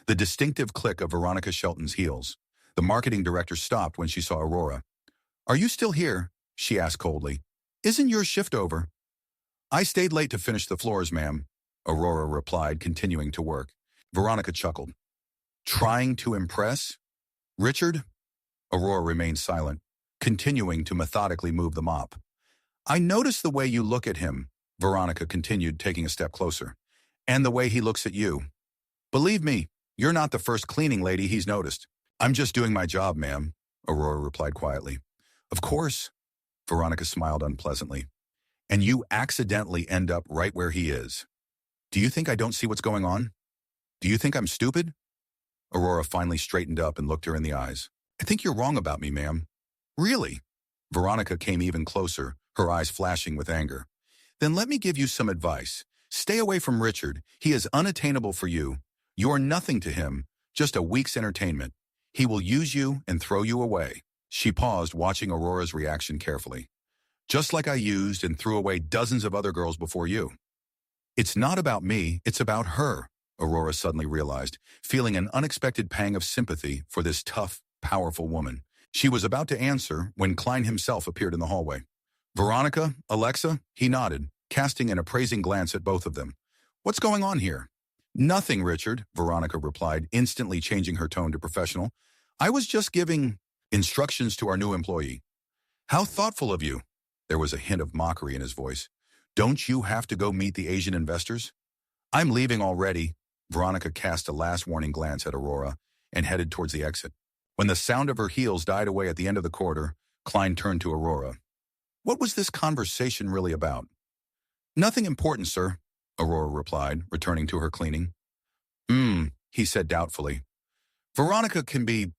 The distinctive click of Veronica Shelton's heels. The marketing director stopped when she saw Aurora. "Are you still here?" she asked coldly. "Isn't your shift over?" "I stayed late to finish the floors, ma'am," Aurora replied, continuing to work. Veronica chuckled. "Trying to impress? Richard?" Aurora remained silent, continuing to methodically move the mop. "I notice the way you look at him," Veronica continued, taking a step closer. "And the way he looks at you. Believe me, you're not the first cleaning lady he's noticed." "I'm just doing my job, ma'am," Aurora replied quietly. "Of course," Veronica smiled unpleasantly. "And you accidentally end up right where he is. Do you think I don't see what's going on? Do you think I'm stupid?" Aurora finally straightened up and looked her in the eyes. "I think you're wrong about me, ma'am." "Really?" Veronica came even closer, her eyes flashing with anger. "Then let me give you some advice. Stay away from Richard. He is unattainable for you. You're nothing to him, just a week's entertainment. He will use you and throw you away." She paused, watching Aurora's reaction carefully. "Just like I used and threw away dozens of other girls before you." "It's not about me, it's about her," Aurora suddenly realized, feeling an unexpected pang of sympathy for this tough, powerful woman. She was about to answer when Klein himself appeared in the hallway. "Veronica, Alexa?" He nodded, casting an appraising glance at both of them. "What's going on here?" "Nothing, Richard," Veronica replied, instantly changing her tone to professional. "I was just giving instructions to our new employee." "How thoughtful of you." There was a hint of mockery in his voice. "Don't you have to go meet the Asian investors?" "I'm leaving already." Veronica cast a last warning glance at Aurora and headed towards the exit. When the sound of her heels died away at the end of the corridor, Klein turned to Aurora. "What was this conversation really about?" "Nothing important, sir," Aurora replied, returning to her cleaning. He said doubtfully. "Veronica can be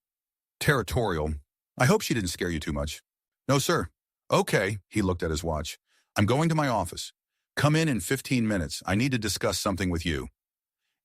territorial. I hope she didn't scare you too much." "No, sir." "Okay," he looked at his watch. "I'm going to my office. Come in 15 minutes. I need to discuss something with you."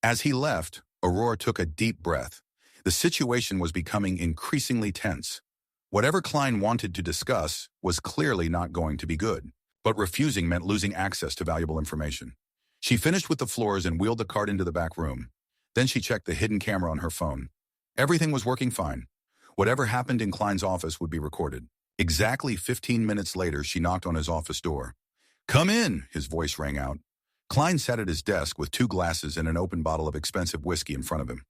As he left, Aurora took a deep breath. The situation was becoming increasingly tense. Whatever Klein wanted to discuss was clearly not going to be good, but refusing meant losing access to valuable information. She finished with the floors and wheeled the cart into the back room. Then she checked the hidden camera on her phone. Everything was working fine. Whatever happened in Klein's office would be recorded. Exactly 15 minutes later, she knocked on his office door. "Come in," his voice rang out. Klein sat at his desk with 2 glasses and an open bottle of expensive whiskey in front of him.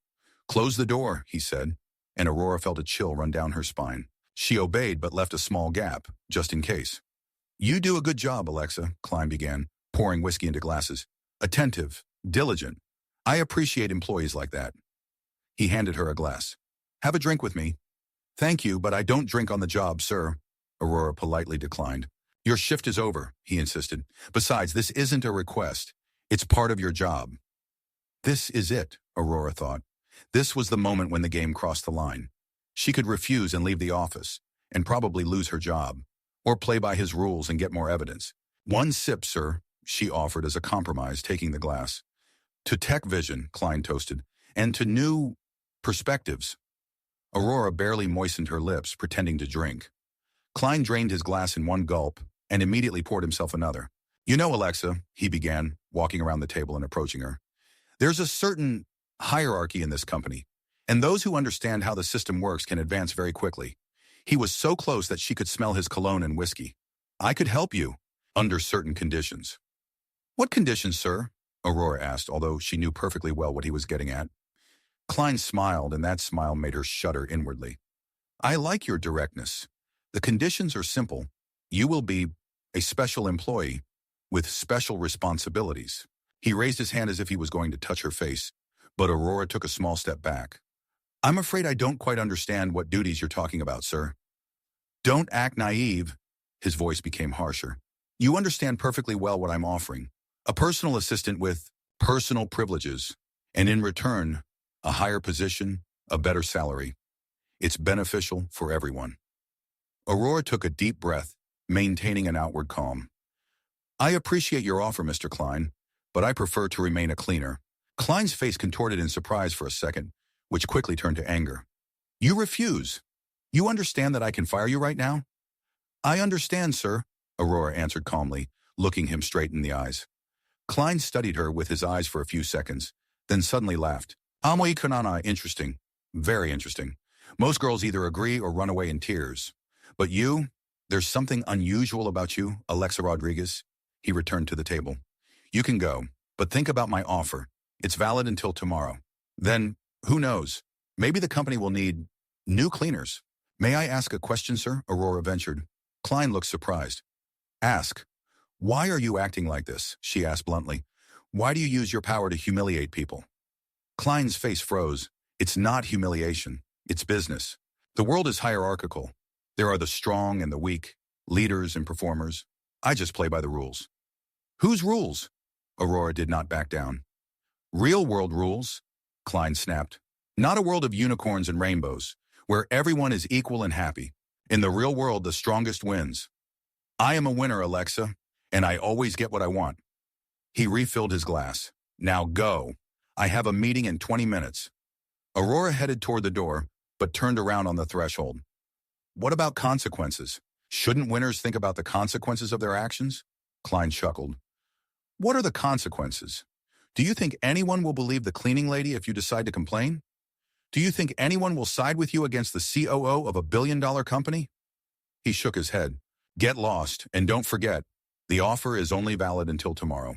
"Close the door," he said, and Aurora felt a chill run down her spine. She obeyed but left a small gap, just in case. "You do a good job, Alexa," Klein began, pouring whiskey into glasses. "Attentive, diligent. I appreciate employees like that." He handed her a glass. "Have a drink with me." "Thank you, but I don't drink on the job, sir," Aurora politely declined. "Your shift is over," he insisted. "Besides, this isn't a request. It's part of your job." This is it, Aurora thought. This was the moment when the game crossed the line. She could refuse and leave the office, and probably lose her job, or play by his rules and get more evidence. "One sip, sir," she offered as a compromise, taking the glass. "To TechVision," Klein toasted, "and to new perspectives." Aurora barely moistened her lips, pretending to drink. Klein drained his glass in one gulp and immediately poured himself another. "You know, Alexa," he began, walking around the table and approaching her, "there's a certain hierarchy in this company, and those who understand how the system works can advance very quickly." He was so close that she could smell his cologne and whiskey. "I could help you, under certain conditions." "What conditions, sir?" Aurora asked, although she knew perfectly well what he was getting at. Klein smiled, and that smile made her shudder inwardly. "I like your directness. The conditions are simple. You will be a special employee with special responsibilities." He raised his hand as if he was going to touch her face, but Aurora took a small step back. "I'm afraid I don't quite understand what duties you're talking about, sir." Don't act naive. His voice became harsher. You understand perfectly well what I'm offering. A personal assistant with personal privileges, and in return, a higher position, a better salary. It's beneficial for everyone. Aurora took a deep breath, maintaining an outward calm. I appreciate your offer, Mr. Klein, but I prefer to remain a cleaner. Klein's face contorted in surprise for a second, which quickly turned to anger. You refuse. You understand that I can fire you right now? I understand, sir, Aurora answered calmly, looking him straight in the eyes. Klein studied her with his eyes for a few seconds, then suddenly laughed. Amoi Kanana, interesting. Very interesting. Most girls either agree or run away in tears. But you, there's something unusual about you, Alexa Rodriguez. He returned to the table. You can go, but think about my offer. It's valid until tomorrow. Then, who knows? Maybe the company will need new cleaners. May I ask a question, sir? Aurora ventured. Klein looked surprised. Ask. Why are you acting like this? She asked bluntly. Why do you use your power to humiliate people? Klein's face froze. It's not humiliation. It's business. The world is hierarchical. There are the strong and the weak, leaders and performers. I just play by the rules. Whose rules? Aurora did not back down. Real-world rules, Klein snapped. Not a world of unicorns and rainbows, where everyone is equal and happy. In the real world, the strongest wins. I am a winner, Alexa, and I always get what I want. He refilled his glass. Now go. I have a meeting in 20 minutes. Aurora headed toward the door, but turned around on the threshold. What about consequences? Shouldn't winners think about the consequences of their actions? Klein chuckled. What are the consequences? Do you think anyone will believe the cleaning lady if you decide to complain? Do you think anyone will side with you against the COO of a billion-dollar company? He shook his head. Get lost, and don't forget, the offer is only valid until tomorrow.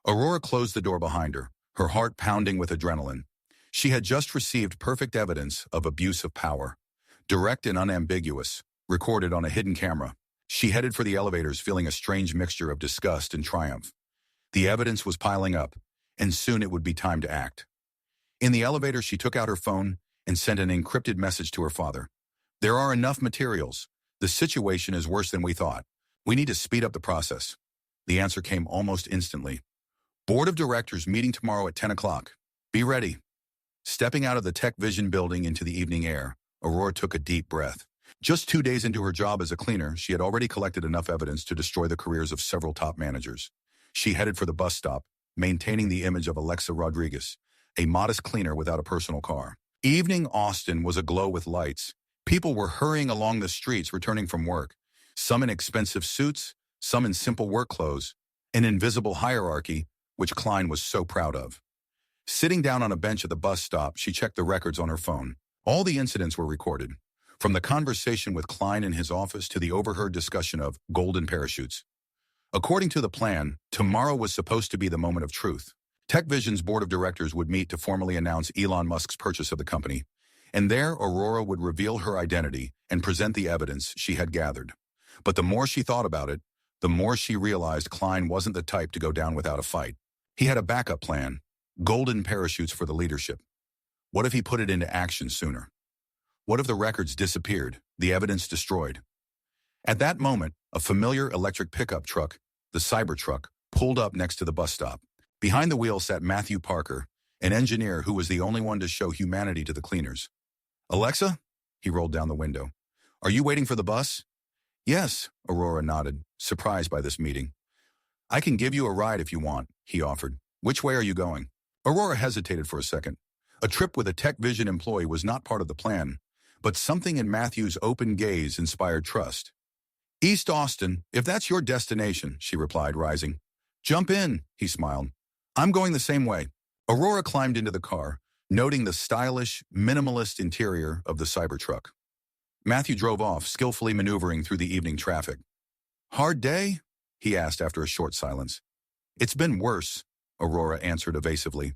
Aurora closed the door behind her, her heart pounding with adrenaline. She had just received perfect evidence of abuse of power, direct and unambiguous, recorded on a hidden camera. She headed for the elevators feeling a strange mixture of disgust and triumph. The evidence was piling up, and soon it would be time to act. In the elevator, she took out her phone and sent an encrypted message to her father. There are enough materials. The situation is worse than we thought. We need to speed up the process. The answer came almost instantly. Board of Directors meeting tomorrow at 10 o'clock. Be ready. Stepping out of the TechVision building into the evening air, Aurora took a deep breath. Just 2 days into her job as a cleaner, she had already collected enough evidence to destroy the careers of several top managers. She headed for the bus stop, maintaining the image of Alexa Rodriguez, a modest cleaner without a personal car. Evening Austin was aglow with lights. People were hurrying along the streets returning from work, some in expensive suits, some in simple work clothes, an invisible hierarchy, which Klein was so proud of. Sitting down on a bench at the bus stop, she checked the records on her phone. All the incidents were recorded, from the conversation with Klein in his office to the overheard discussion of golden parachutes. According to the plan, tomorrow was supposed to be the moment of truth. TechVision's board of directors would meet to formally announce Elon Musk's purchase of the company, and there Aurora would reveal her identity and present the evidence she had gathered. But the more she thought about it, the more she realized Klein wasn't the type to go down without a fight. He had a backup plan, golden parachutes for the leadership. What if he put it into action sooner? What if the records disappeared, the evidence destroyed? At that moment, a familiar electric pickup truck, the Cybertruck, pulled up next to the bus stop. Behind the wheel sat Matthew Parker, an engineer who was the only one to show humanity to the cleaners. Alexa? He rolled down the window. Are you waiting for the bus? Yes, Aurora nodded, surprised by this meeting. I can give you a ride if you want, he offered. Which way are you going? Aurora hesitated for a second. A trip with a TechVision employee was not part of the plan, but something in Matthew's open gaze inspired trust. East Austin, if that's your destination, she replied, rising. Jump in, he smiled. I'm going the same way. Aurora climbed into the car, noting the stylish, minimalist interior of the Cybertruck. Matthew drove off, skillfully maneuvering through the evening traffic. Hard day? He asked after a short silence. It's been worse, Aurora answered evasively.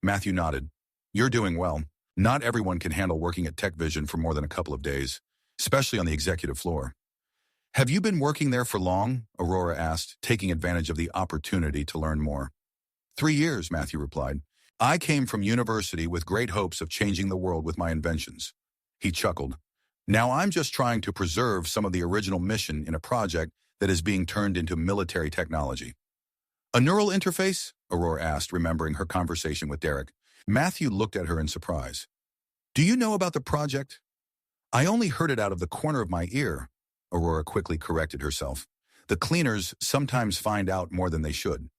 Matthew nodded. You're doing well. Not everyone can handle working at TechVision for more than a couple of days, especially on the executive floor. Have you been working there for long? Aurora asked, taking advantage of the opportunity to learn more. 3 years, Matthew replied. I came from university with great hopes of changing the world with my inventions. He chuckled. Now I'm just trying to preserve some of the original mission in a project that is being turned into military technology. A neural interface? Aurora asked, remembering her conversation with Derek. Matthew looked at her in surprise. Do you know about the project? I only heard it out of the corner of my ear. Aurora quickly corrected herself. The cleaners sometimes find out more than they should.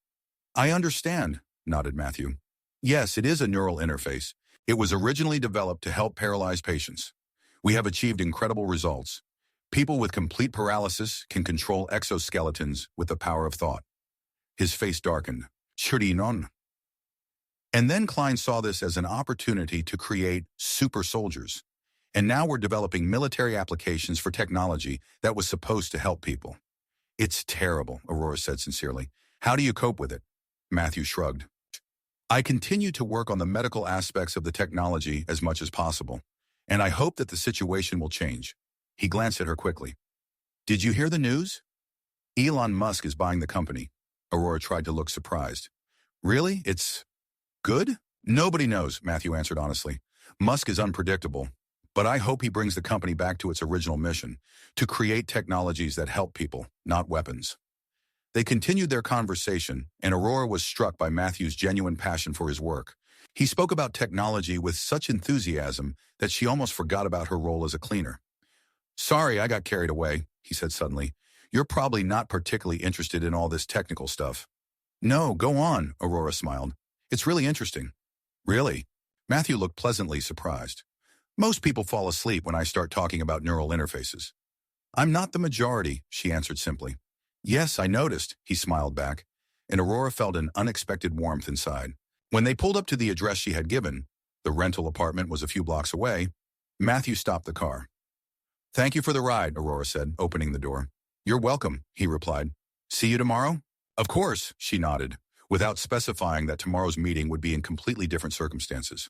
I understand, nodded Matthew. Yes, it is a neural interface. It was originally developed to help paralyzed patients. We have achieved incredible results. People with complete paralysis can control exoskeletons with the power of thought. His face darkened. Churinon. And then Klein saw this as an opportunity to create super soldiers. And now we're developing military applications for technology that was supposed to help people. It's terrible, Aurora said sincerely. How do you cope with it? Matthew shrugged. I continue to work on the medical aspects of the technology as much as possible, and I hope that the situation will change. He glanced at her quickly. Did you hear the news? Elon Musk is buying the company. Aurora tried to look surprised. Really? It's good? Nobody knows, Matthew answered honestly. Musk is unpredictable, but I hope he brings the company back to its original mission, to create technologies that help people, not weapons. They continued their conversation, and Aurora was struck by Matthew's genuine passion for his work. He spoke about technology with such enthusiasm that she almost forgot about her role as a cleaner. Sorry, I got carried away, he said suddenly. You're probably not particularly interested in all this technical stuff. No, go on, Aurora smiled. It's really interesting. Really? Matthew looked pleasantly surprised. Most people fall asleep when I start talking about neural interfaces. I'm not the majority, she answered simply. Yes, I noticed, he smiled back, and Aurora felt an unexpected warmth inside. When they pulled up to the address she had given, the rental apartment was a few blocks away, Matthew stopped the car. Thank you for the ride, Aurora said, opening the door. You're welcome, he replied. See you tomorrow? Of course, she nodded, without specifying that tomorrow's meeting would be in completely different circumstances.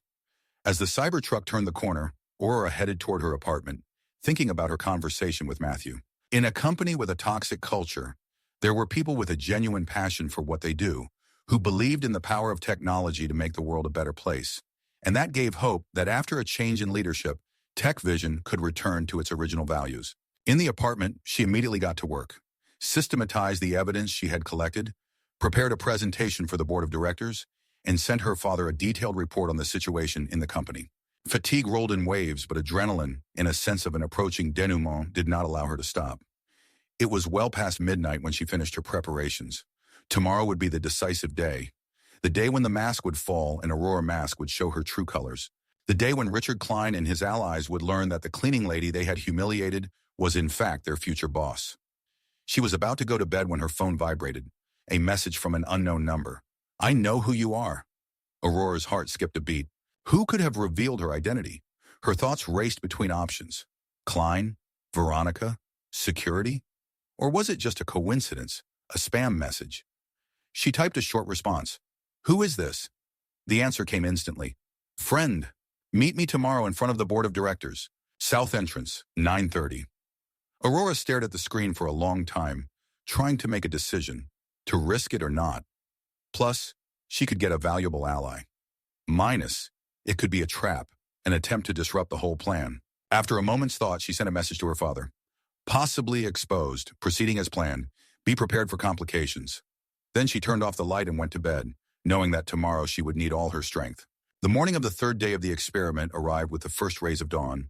As the Cybertruck turned the corner, Aurora headed toward her apartment, thinking about her conversation with Matthew. In a company with a toxic culture, there were people with a genuine passion for what they do, who believed in the power of technology to make the world a better place. And that gave hope that after a change in leadership, TechVision could return to its original values. In the apartment, she immediately got to work, systematized the evidence she had collected, prepared a presentation for the board of directors, and sent her father a detailed report on the situation in the company. Fatigue rolled in waves, but adrenaline, and a sense of an approaching denouement, did not allow her to stop. It was well past midnight when she finished her preparations. Tomorrow would be the decisive day. The day when the mask would fall and Aurora Musk would show her true colors. The day when Richard Klein and his allies would learn that the cleaning lady they had humiliated was in fact their future boss. She was about to go to bed when her phone vibrated. A message from an unknown number. I know who you are. Aurora's heart skipped a beat. Who could have revealed her identity? Her thoughts raced between options. Klein? Veronica? Security? Or was it just a coincidence, a spam message? She typed a short response. Who is this? The answer came instantly. Friend. Meet me tomorrow in front of the board of directors. South entrance, 9:30. Aurora stared at the screen for a long time, trying to make a decision, to risk it or not. Plus, she could get a valuable ally. Minus, it could be a trap, an attempt to disrupt the whole plan. After a moment's thought, she sent a message to her father. Possibly exposed, proceeding as planned. Be prepared for complications. Then she turned off the light and went to bed, knowing that tomorrow she would need all her strength. The morning of the third day of the experiment arrived with the first rays of dawn.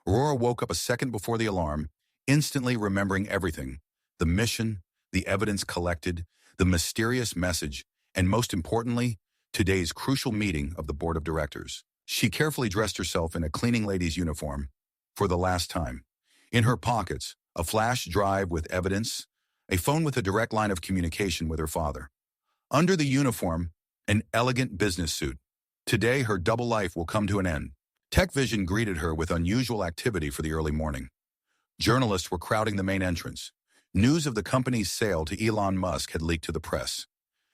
Aurora woke up a second before the alarm, instantly remembering everything. The mission, the evidence collected, the mysterious message, and most importantly, today's crucial meeting of the board of directors. She carefully dressed herself in a cleaning lady's uniform, for the last time. In her pockets, a flash drive with evidence, a phone with a direct line of communication with her father. Under the uniform, an elegant business suit. Today, her double life will come to an end. TechVision greeted her with unusual activity for the early morning. Journalists were crowding the main entrance. News of the company's sale to Elon Musk had leaked to the press.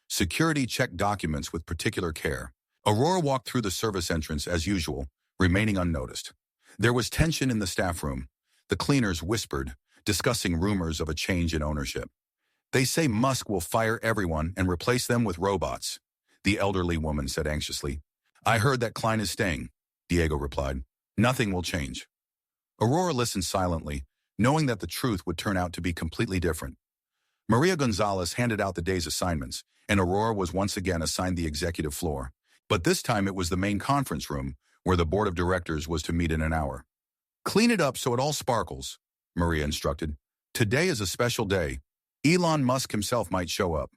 Security checked documents with particular care. Aurora walked through the service entrance as usual, remaining unnoticed. There was tension in the staff room. The cleaners whispered, discussing rumors of a change in ownership. They say Musk will fire everyone and replace them with robots, the elderly woman said anxiously. I heard that Klein is staying, Diego replied. Nothing will change. Aurora listened silently, knowing that the truth would turn out to be completely different. Maria Gonzalez handed out the day's assignments, and Aurora was once again assigned the executive floor. But this time it was the main conference room, where the board of directors was to meet in an hour. "Clean it up so it all sparkles," Maria instructed. "Today is a special day. Elon Musk himself might show up."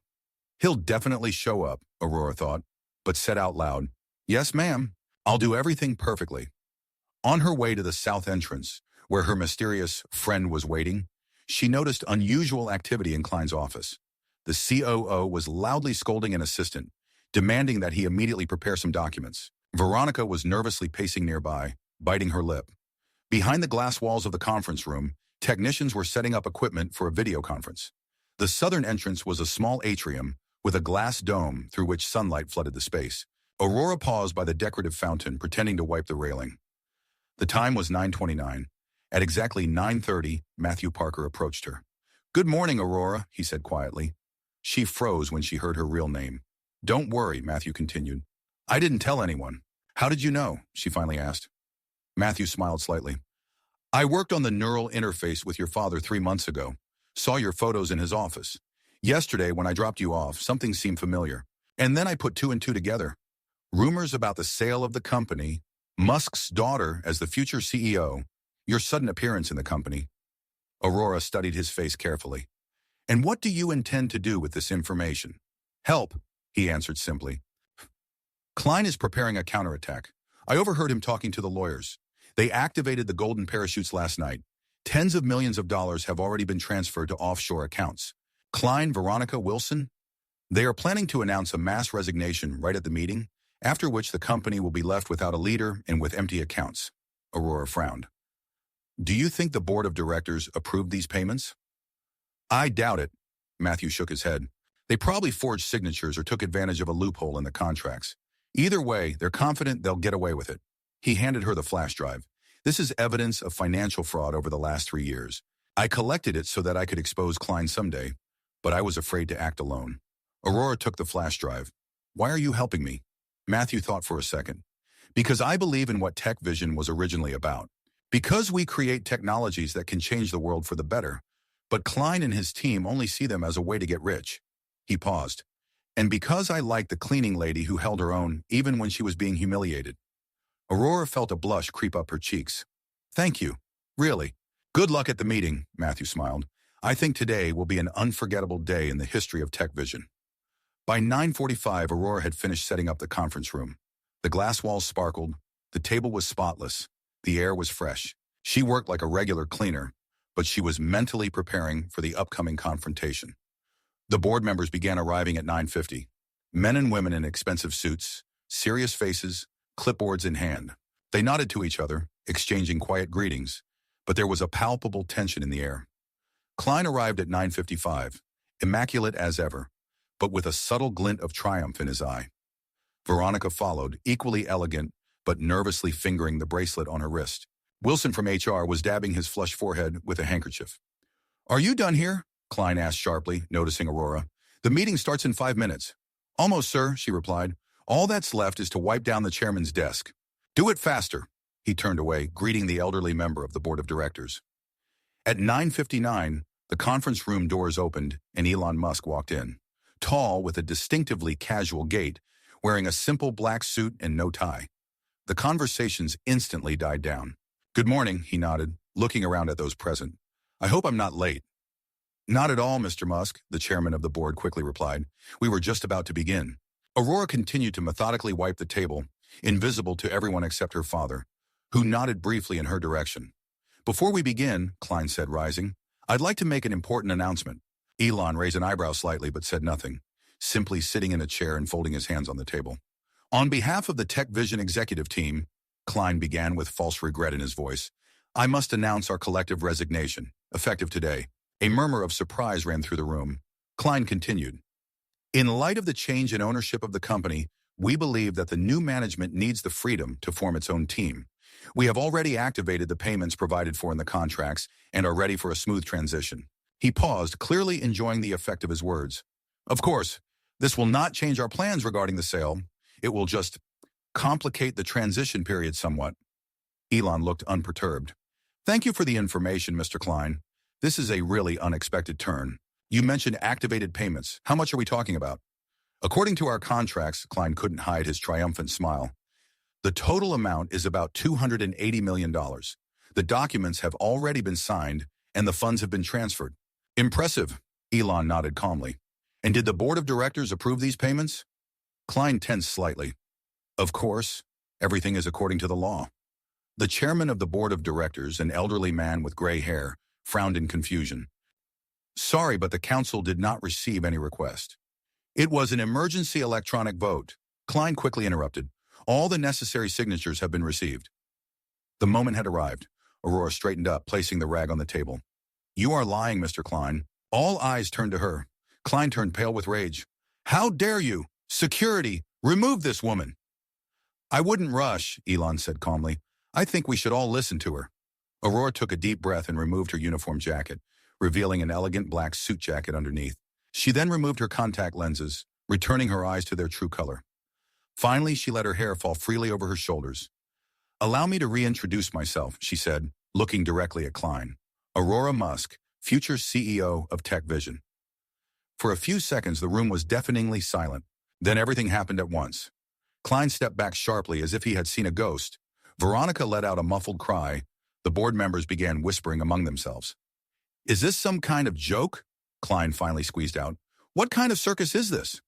"He'll definitely show up," Aurora thought, but said out loud, "Yes, ma'am. I'll do everything perfectly." On her way to the south entrance, where her mysterious friend was waiting, she noticed unusual activity in Klein's office. The COO was loudly scolding an assistant, demanding that he immediately prepare some documents. Veronica was nervously pacing nearby, biting her lip. Behind the glass walls of the conference room, technicians were setting up equipment for a video conference. The southern entrance was a small atrium with a glass dome through which sunlight flooded the space. Aurora paused by the decorative fountain, pretending to wipe the railing. The time was 9:29. At exactly 9:30, Matthew Parker approached her. "Good morning, Aurora," he said quietly. She froze when she heard her real name. "Don't worry," Matthew continued. "I didn't tell anyone." "How did you know?" she finally asked. Matthew smiled slightly. "I worked on the neural interface with your father 3 months ago. Saw your photos in his office. Yesterday, when I dropped you off, something seemed familiar. And then I put two and two together. Rumors about the sale of the company, Musk's daughter as the future CEO, your sudden appearance in the company." Aurora studied his face carefully. "And what do you intend to do with this information?" "Help," he answered simply. "Klein is preparing a counterattack. I overheard him talking to the lawyers. They activated the golden parachutes last night. Tens of millions of dollars have already been transferred to offshore accounts. Klein, Veronica, Wilson? They are planning to announce a mass resignation right at the meeting, after which the company will be left without a leader and with empty accounts." Aurora frowned. "Do you think the board of directors approved these payments?" "I doubt it." Matthew shook his head. "They probably forged signatures or took advantage of a loophole in the contracts. Either way, they're confident they'll get away with it." He handed her the flash drive. "This is evidence of financial fraud over the last 3 years. I collected it so that I could expose Klein someday, but I was afraid to act alone." Aurora took the flash drive. "Why are you helping me?" Matthew thought for a second. "Because I believe in what TechVision was originally about. Because we create technologies that can change the world for the better, but Klein and his team only see them as a way to get rich." He paused. "And because I like the cleaning lady who held her own even when she was being humiliated." Aurora felt a blush creep up her cheeks. "Thank you. Really. Good luck at the meeting," Matthew smiled. "I think today will be an unforgettable day in the history of TechVision." By 9:45, Aurora had finished setting up the conference room. The glass walls sparkled. The table was spotless. The air was fresh. She worked like a regular cleaner, but she was mentally preparing for the upcoming confrontation. The board members began arriving at 9:50. Men and women in expensive suits, serious faces, clipboards in hand. They nodded to each other, exchanging quiet greetings, but there was a palpable tension in the air. Klein arrived at 9:55, immaculate as ever, but with a subtle glint of triumph in his eye. Veronica followed, equally elegant, but nervously fingering the bracelet on her wrist. Wilson from HR was dabbing his flushed forehead with a handkerchief. "Are you done here?" Klein asked sharply, noticing Aurora. "The meeting starts in 5 minutes. "Almost, sir," she replied. "All that's left is to wipe down the chairman's desk." "Do it faster." He turned away, greeting the elderly member of the board of directors. At 9:59, the conference room doors opened and Elon Musk walked in. Tall, with a distinctively casual gait, wearing a simple black suit and no tie. The conversations instantly died down. "Good morning," he nodded, looking around at those present. "I hope I'm not late." "Not at all, Mr. Musk," the chairman of the board quickly replied. "We were just about to begin." Aurora continued to methodically wipe the table, invisible to everyone except her father, who nodded briefly in her direction. "Before we begin," Klein said, rising, "I'd like to make an important announcement." Elon raised an eyebrow slightly but said nothing, simply sitting in a chair and folding his hands on the table. "On behalf of the TechVision executive team," Klein began with false regret in his voice, "I must announce our collective resignation, effective today." A murmur of surprise ran through the room. Klein continued. "In light of the change in ownership of the company, we believe that the new management needs the freedom to form its own team. We have already activated the payments provided for in the contracts and are ready for a smooth transition." He paused, clearly enjoying the effect of his words. "Of course, this will not change our plans regarding the sale. It will just complicate the transition period somewhat." Elon looked unperturbed. Thank you for the information, Mr. Klein. This is a really unexpected turn. You mentioned activated payments. How much are we talking about? According to our contracts, Klein couldn't hide his triumphant smile. The total amount is about $280 million. The documents have already been signed, and the funds have been transferred. Impressive, Elon nodded calmly. And did the board of directors approve these payments? Klein tensed slightly. Of course, everything is according to the law. The chairman of the board of directors, an elderly man with gray hair, frowned in confusion. Sorry, but the council did not receive any request. It was an emergency electronic vote. Klein quickly interrupted. All the necessary signatures have been received. The moment had arrived. Aurora straightened up, placing the rag on the table. You are lying, Mr. Klein. All eyes turned to her. Klein turned pale with rage. How dare you? Security! Remove this woman! I wouldn't rush, Elon said calmly. I think we should all listen to her. Aurora took a deep breath and removed her uniform jacket, revealing an elegant black suit jacket underneath. She then removed her contact lenses, returning her eyes to their true color. Finally, she let her hair fall freely over her shoulders. Allow me to reintroduce myself, she said, looking directly at Klein. Aurora Musk, future CEO of TechVision. For a few seconds, the room was deafeningly silent. Then everything happened at once. Klein stepped back sharply as if he had seen a ghost. Veronica let out a muffled cry. The board members began whispering among themselves. Is this some kind of joke? Klein finally squeezed out. What kind of circus is this?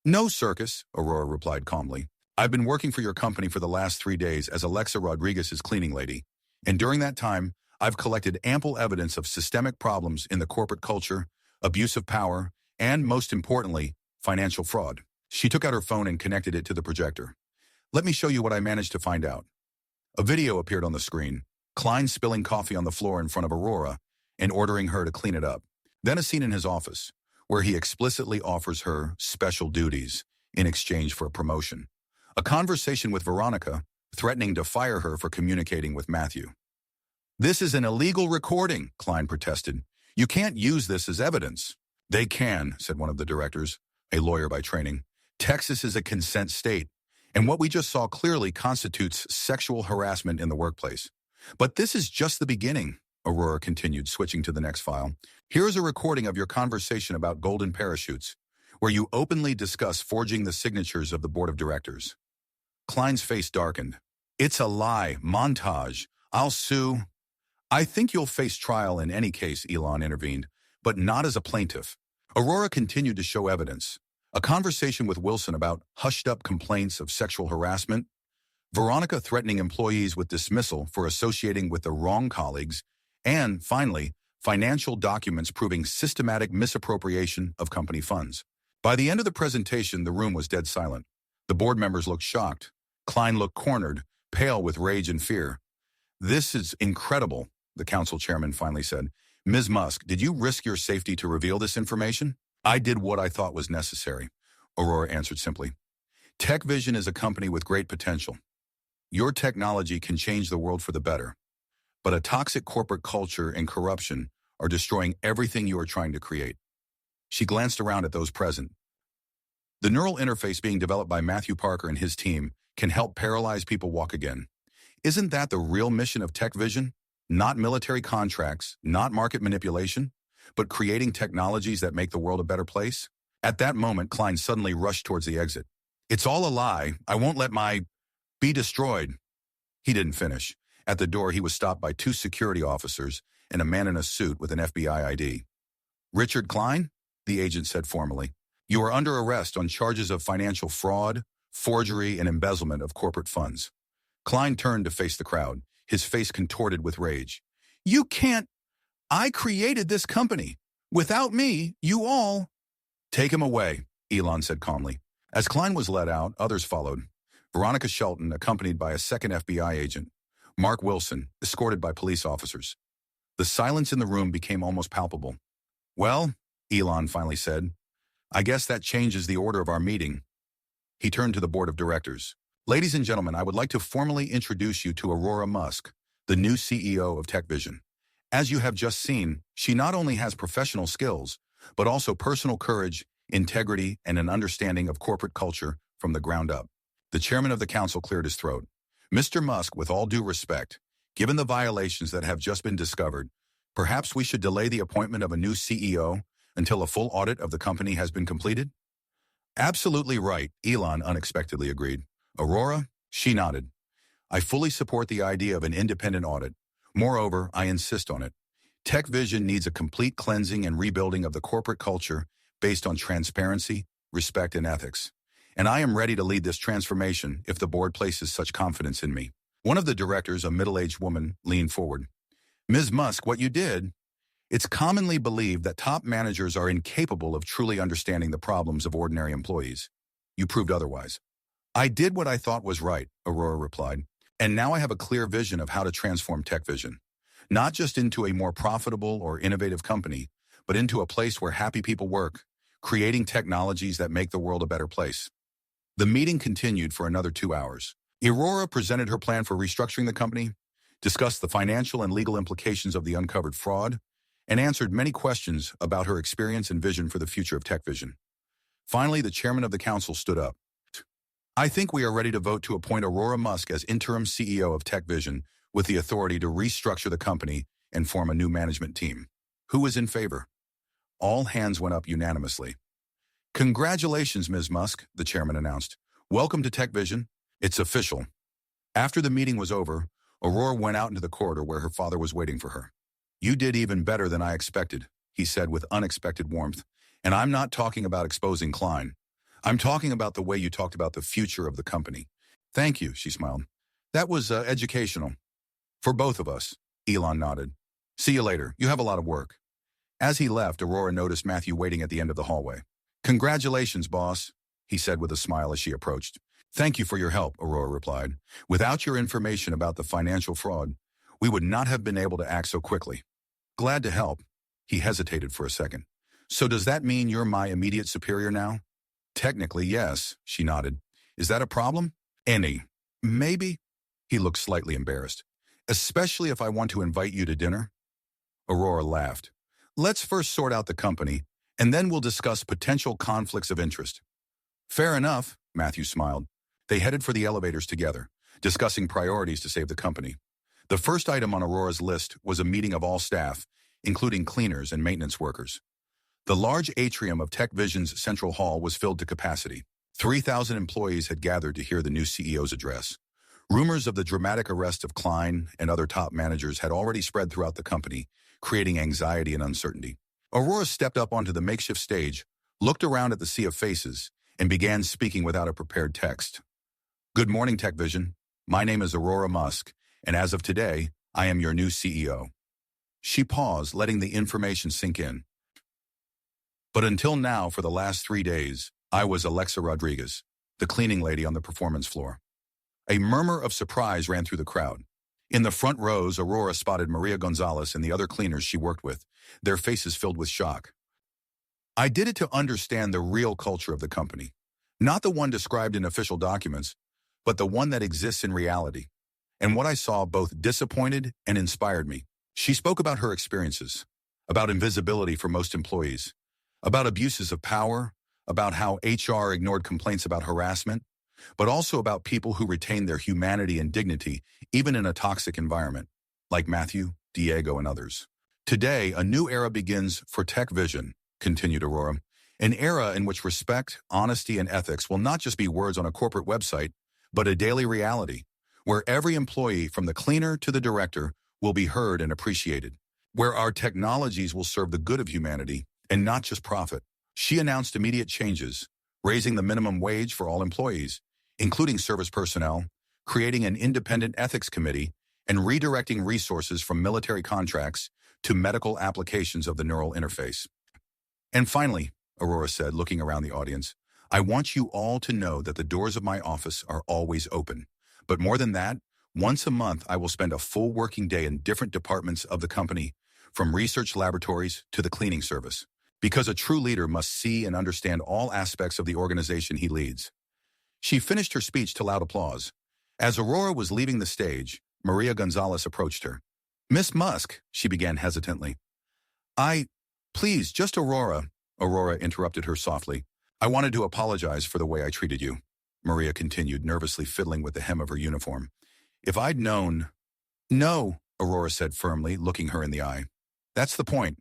No circus, Aurora replied calmly. I've been working for your company for the last 3 days as Alexa Rodriguez's cleaning lady. And during that time, I've collected ample evidence of systemic problems in the corporate culture, abuse of power, and, most importantly, financial fraud. She took out her phone and connected it to the projector. Let me show you what I managed to find out. A video appeared on the screen, Klein spilling coffee on the floor in front of Aurora and ordering her to clean it up. Then a scene in his office, where he explicitly offers her special duties in exchange for a promotion. A conversation with Veronica, threatening to fire her for communicating with Matthew. This is an illegal recording, Klein protested. You can't use this as evidence. They can, said one of the directors, a lawyer by training. Texas is a consent state, and what we just saw clearly constitutes sexual harassment in the workplace. But this is just the beginning, Aurora continued, switching to the next file. Here is a recording of your conversation about golden parachutes, where you openly discuss forging the signatures of the board of directors. Klein's face darkened. It's a lie, montage. I'll sue. I think you'll face trial in any case, Elon intervened, but not as a plaintiff. Aurora continued to show evidence. A conversation with Wilson about hushed-up complaints of sexual harassment, Veronica threatening employees with dismissal for associating with the wrong colleagues, and, finally, financial documents proving systematic misappropriation of company funds. By the end of the presentation, the room was dead silent. The board members looked shocked. Klein looked cornered, pale with rage and fear. This is incredible, the council chairman finally said. Ms. Musk, did you risk your safety to reveal this information? I did what I thought was necessary, Aurora answered simply. TechVision is a company with great potential. Your technology can change the world for the better. But a toxic corporate culture and corruption are destroying everything you are trying to create. She glanced around at those present. The neural interface being developed by Matthew Parker and his team can help paralyzed people walk again. Isn't that the real mission of TechVision? Not military contracts, not market manipulation, but creating technologies that make the world a better place? At that moment, Klein suddenly rushed towards the exit. It's all a lie. I won't let my be destroyed. He didn't finish. At the door, he was stopped by 2 security officers and a man in a suit with an FBI ID. Richard Klein? The agent said formally. You are under arrest on charges of financial fraud, forgery, and embezzlement of corporate funds. Klein turned to face the crowd, his face contorted with rage. You can't. I created this company. Without me, you all. Take him away, Elon said calmly. As Klein was let out, others followed. Veronica Shelton, accompanied by a second FBI agent. Mark Wilson, escorted by police officers. The silence in the room became almost palpable. Well, Elon finally said, I guess that changes the order of our meeting. He turned to the board of directors. Ladies and gentlemen, I would like to formally introduce you to Aurora Musk, the new CEO of TechVision. As you have just seen, she not only has professional skills, but also personal courage, integrity, and an understanding of corporate culture from the ground up. The chairman of the council cleared his throat. Mr. Musk, with all due respect, Given the violations that have just been discovered, perhaps we should delay the appointment of a new CEO until a full audit of the company has been completed? Absolutely right, Elon unexpectedly agreed. Aurora? She nodded. I fully support the idea of an independent audit. Moreover, I insist on it. TechVision needs a complete cleansing and rebuilding of the corporate culture based on transparency, respect, and ethics. And I am ready to lead this transformation if the board places such confidence in me. One of the directors, a middle-aged woman, leaned forward. Ms. Musk, what you did? It's commonly believed that top managers are incapable of truly understanding the problems of ordinary employees. You proved otherwise. I did what I thought was right, Aurora replied, and now I have a clear vision of how to transform TechVision. Not just into a more profitable or innovative company, but into a place where happy people work, creating technologies that make the world a better place. The meeting continued for another 2 hours. Aurora presented her plan for restructuring the company, discussed the financial and legal implications of the uncovered fraud, and answered many questions about her experience and vision for the future of TechVision. Finally, the chairman of the council stood up. I think we are ready to vote to appoint Aurora Musk as interim CEO of TechVision with the authority to restructure the company and form a new management team. Who is in favor? All hands went up unanimously. Congratulations, Ms. Musk, the chairman announced. Welcome to TechVision. It's official. After the meeting was over, Aurora went out into the corridor where her father was waiting for her. You did even better than I expected, he said with unexpected warmth. And I'm not talking about exposing Klein. I'm talking about the way you talked about the future of the company. Thank you, she smiled. That was educational. For both of us, Elon nodded. See you later. You have a lot of work. As he left, Aurora noticed Matthew waiting at the end of the hallway. Congratulations, boss, he said with a smile as she approached. Thank you for your help, Aurora replied. Without your information about the financial fraud, we would not have been able to act so quickly. Glad to help. He hesitated for a second. So does that mean you're my immediate superior now? Technically, yes, she nodded. Is that a problem? Any. Maybe? He looked slightly embarrassed. Especially if I want to invite you to dinner? Aurora laughed. Let's first sort out the company, and then we'll discuss potential conflicts of interest. Fair enough, Matthew smiled. They headed for the elevators together, discussing priorities to save the company. The first item on Aurora's list was a meeting of all staff, including cleaners and maintenance workers. The large atrium of TechVision's central hall was filled to capacity. 3,000 employees had gathered to hear the new CEO's address. Rumors of the dramatic arrest of Klein and other top managers had already spread throughout the company, creating anxiety and uncertainty. Aurora stepped up onto the makeshift stage, looked around at the sea of faces, and began speaking without a prepared text. Good morning, TechVision. My name is Aurora Musk, and as of today, I am your new CEO. She paused, letting the information sink in. But until now, for the last 3 days, I was Alexa Rodriguez, the cleaning lady on the performance floor. A murmur of surprise ran through the crowd. In the front rows, Aurora spotted Maria Gonzalez and the other cleaners she worked with, their faces filled with shock. I did it to understand the real culture of the company, not the one described in official documents, but the one that exists in reality. And what I saw both disappointed and inspired me. She spoke about her experiences, about invisibility for most employees, about abuses of power, about how HR ignored complaints about harassment, but also about people who retained their humanity and dignity even in a toxic environment, like Matthew, Diego, and others. Today, a new era begins for TechVision, continued Aurora, an era in which respect, honesty, and ethics will not just be words on a corporate website, but a daily reality, where every employee, from the cleaner to the director, will be heard and appreciated, where our technologies will serve the good of humanity and not just profit. She announced immediate changes, raising the minimum wage for all employees, including service personnel, creating an independent ethics committee, and redirecting resources from military contracts to medical applications of the neural interface. And finally, Aurora said, looking around the audience, I want you all to know that the doors of my office are always open. But more than that, once a month, I will spend a full working day in different departments of the company, from research laboratories to the cleaning service, because a true leader must see and understand all aspects of the organization he leads. She finished her speech to loud applause. As Aurora was leaving the stage, Maria Gonzalez approached her. Miss Musk, she began hesitantly. Please, just Aurora, Aurora interrupted her softly. I wanted to apologize for the way I treated you, Maria continued, nervously fiddling with the hem of her uniform. If I'd known... No, Aurora said firmly, looking her in the eye. That's the point.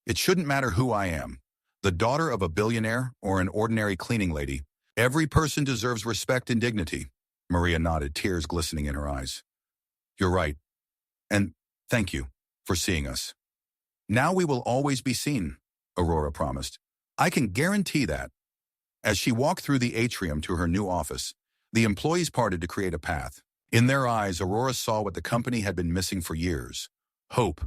It shouldn't matter who I am. The daughter of a billionaire or an ordinary cleaning lady. Every person deserves respect and dignity. Maria nodded, tears glistening in her eyes. You're right. And thank you for seeing us. Now we will always be seen, Aurora promised. I can guarantee that. As she walked through the atrium to her new office, the employees parted to create a path. In their eyes, Aurora saw what the company had been missing for years. Hope.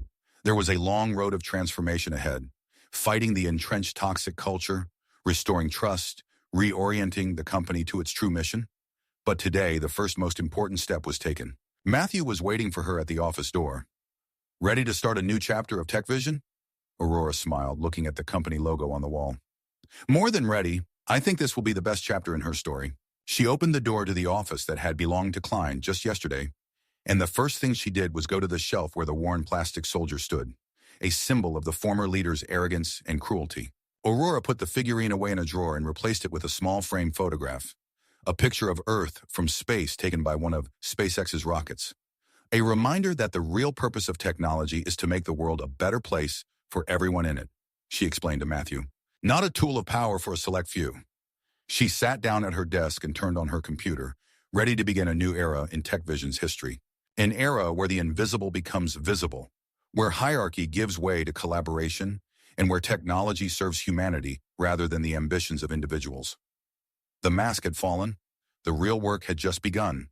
There was a long road of transformation ahead, fighting the entrenched toxic culture, restoring trust, reorienting the company to its true mission. But today, the first most important step was taken. Matthew was waiting for her at the office door. Ready to start a new chapter of TechVision? Aurora smiled, looking at the company logo on the wall. More than ready, I think this will be the best chapter in her story. She opened the door to the office that had belonged to Klein just yesterday, and the first thing she did was go to the shelf where the worn plastic soldier stood, a symbol of the former leader's arrogance and cruelty. Aurora put the figurine away in a drawer and replaced it with a small frame photograph, a picture of Earth from space taken by one of SpaceX's rockets. A reminder that the real purpose of technology is to make the world a better place for everyone in it, she explained to Matthew. Not a tool of power for a select few. She sat down at her desk and turned on her computer, ready to begin a new era in TechVision's history. An era where the invisible becomes visible, where hierarchy gives way to collaboration, and where technology serves humanity rather than the ambitions of individuals. The mask had fallen. The real work had just begun.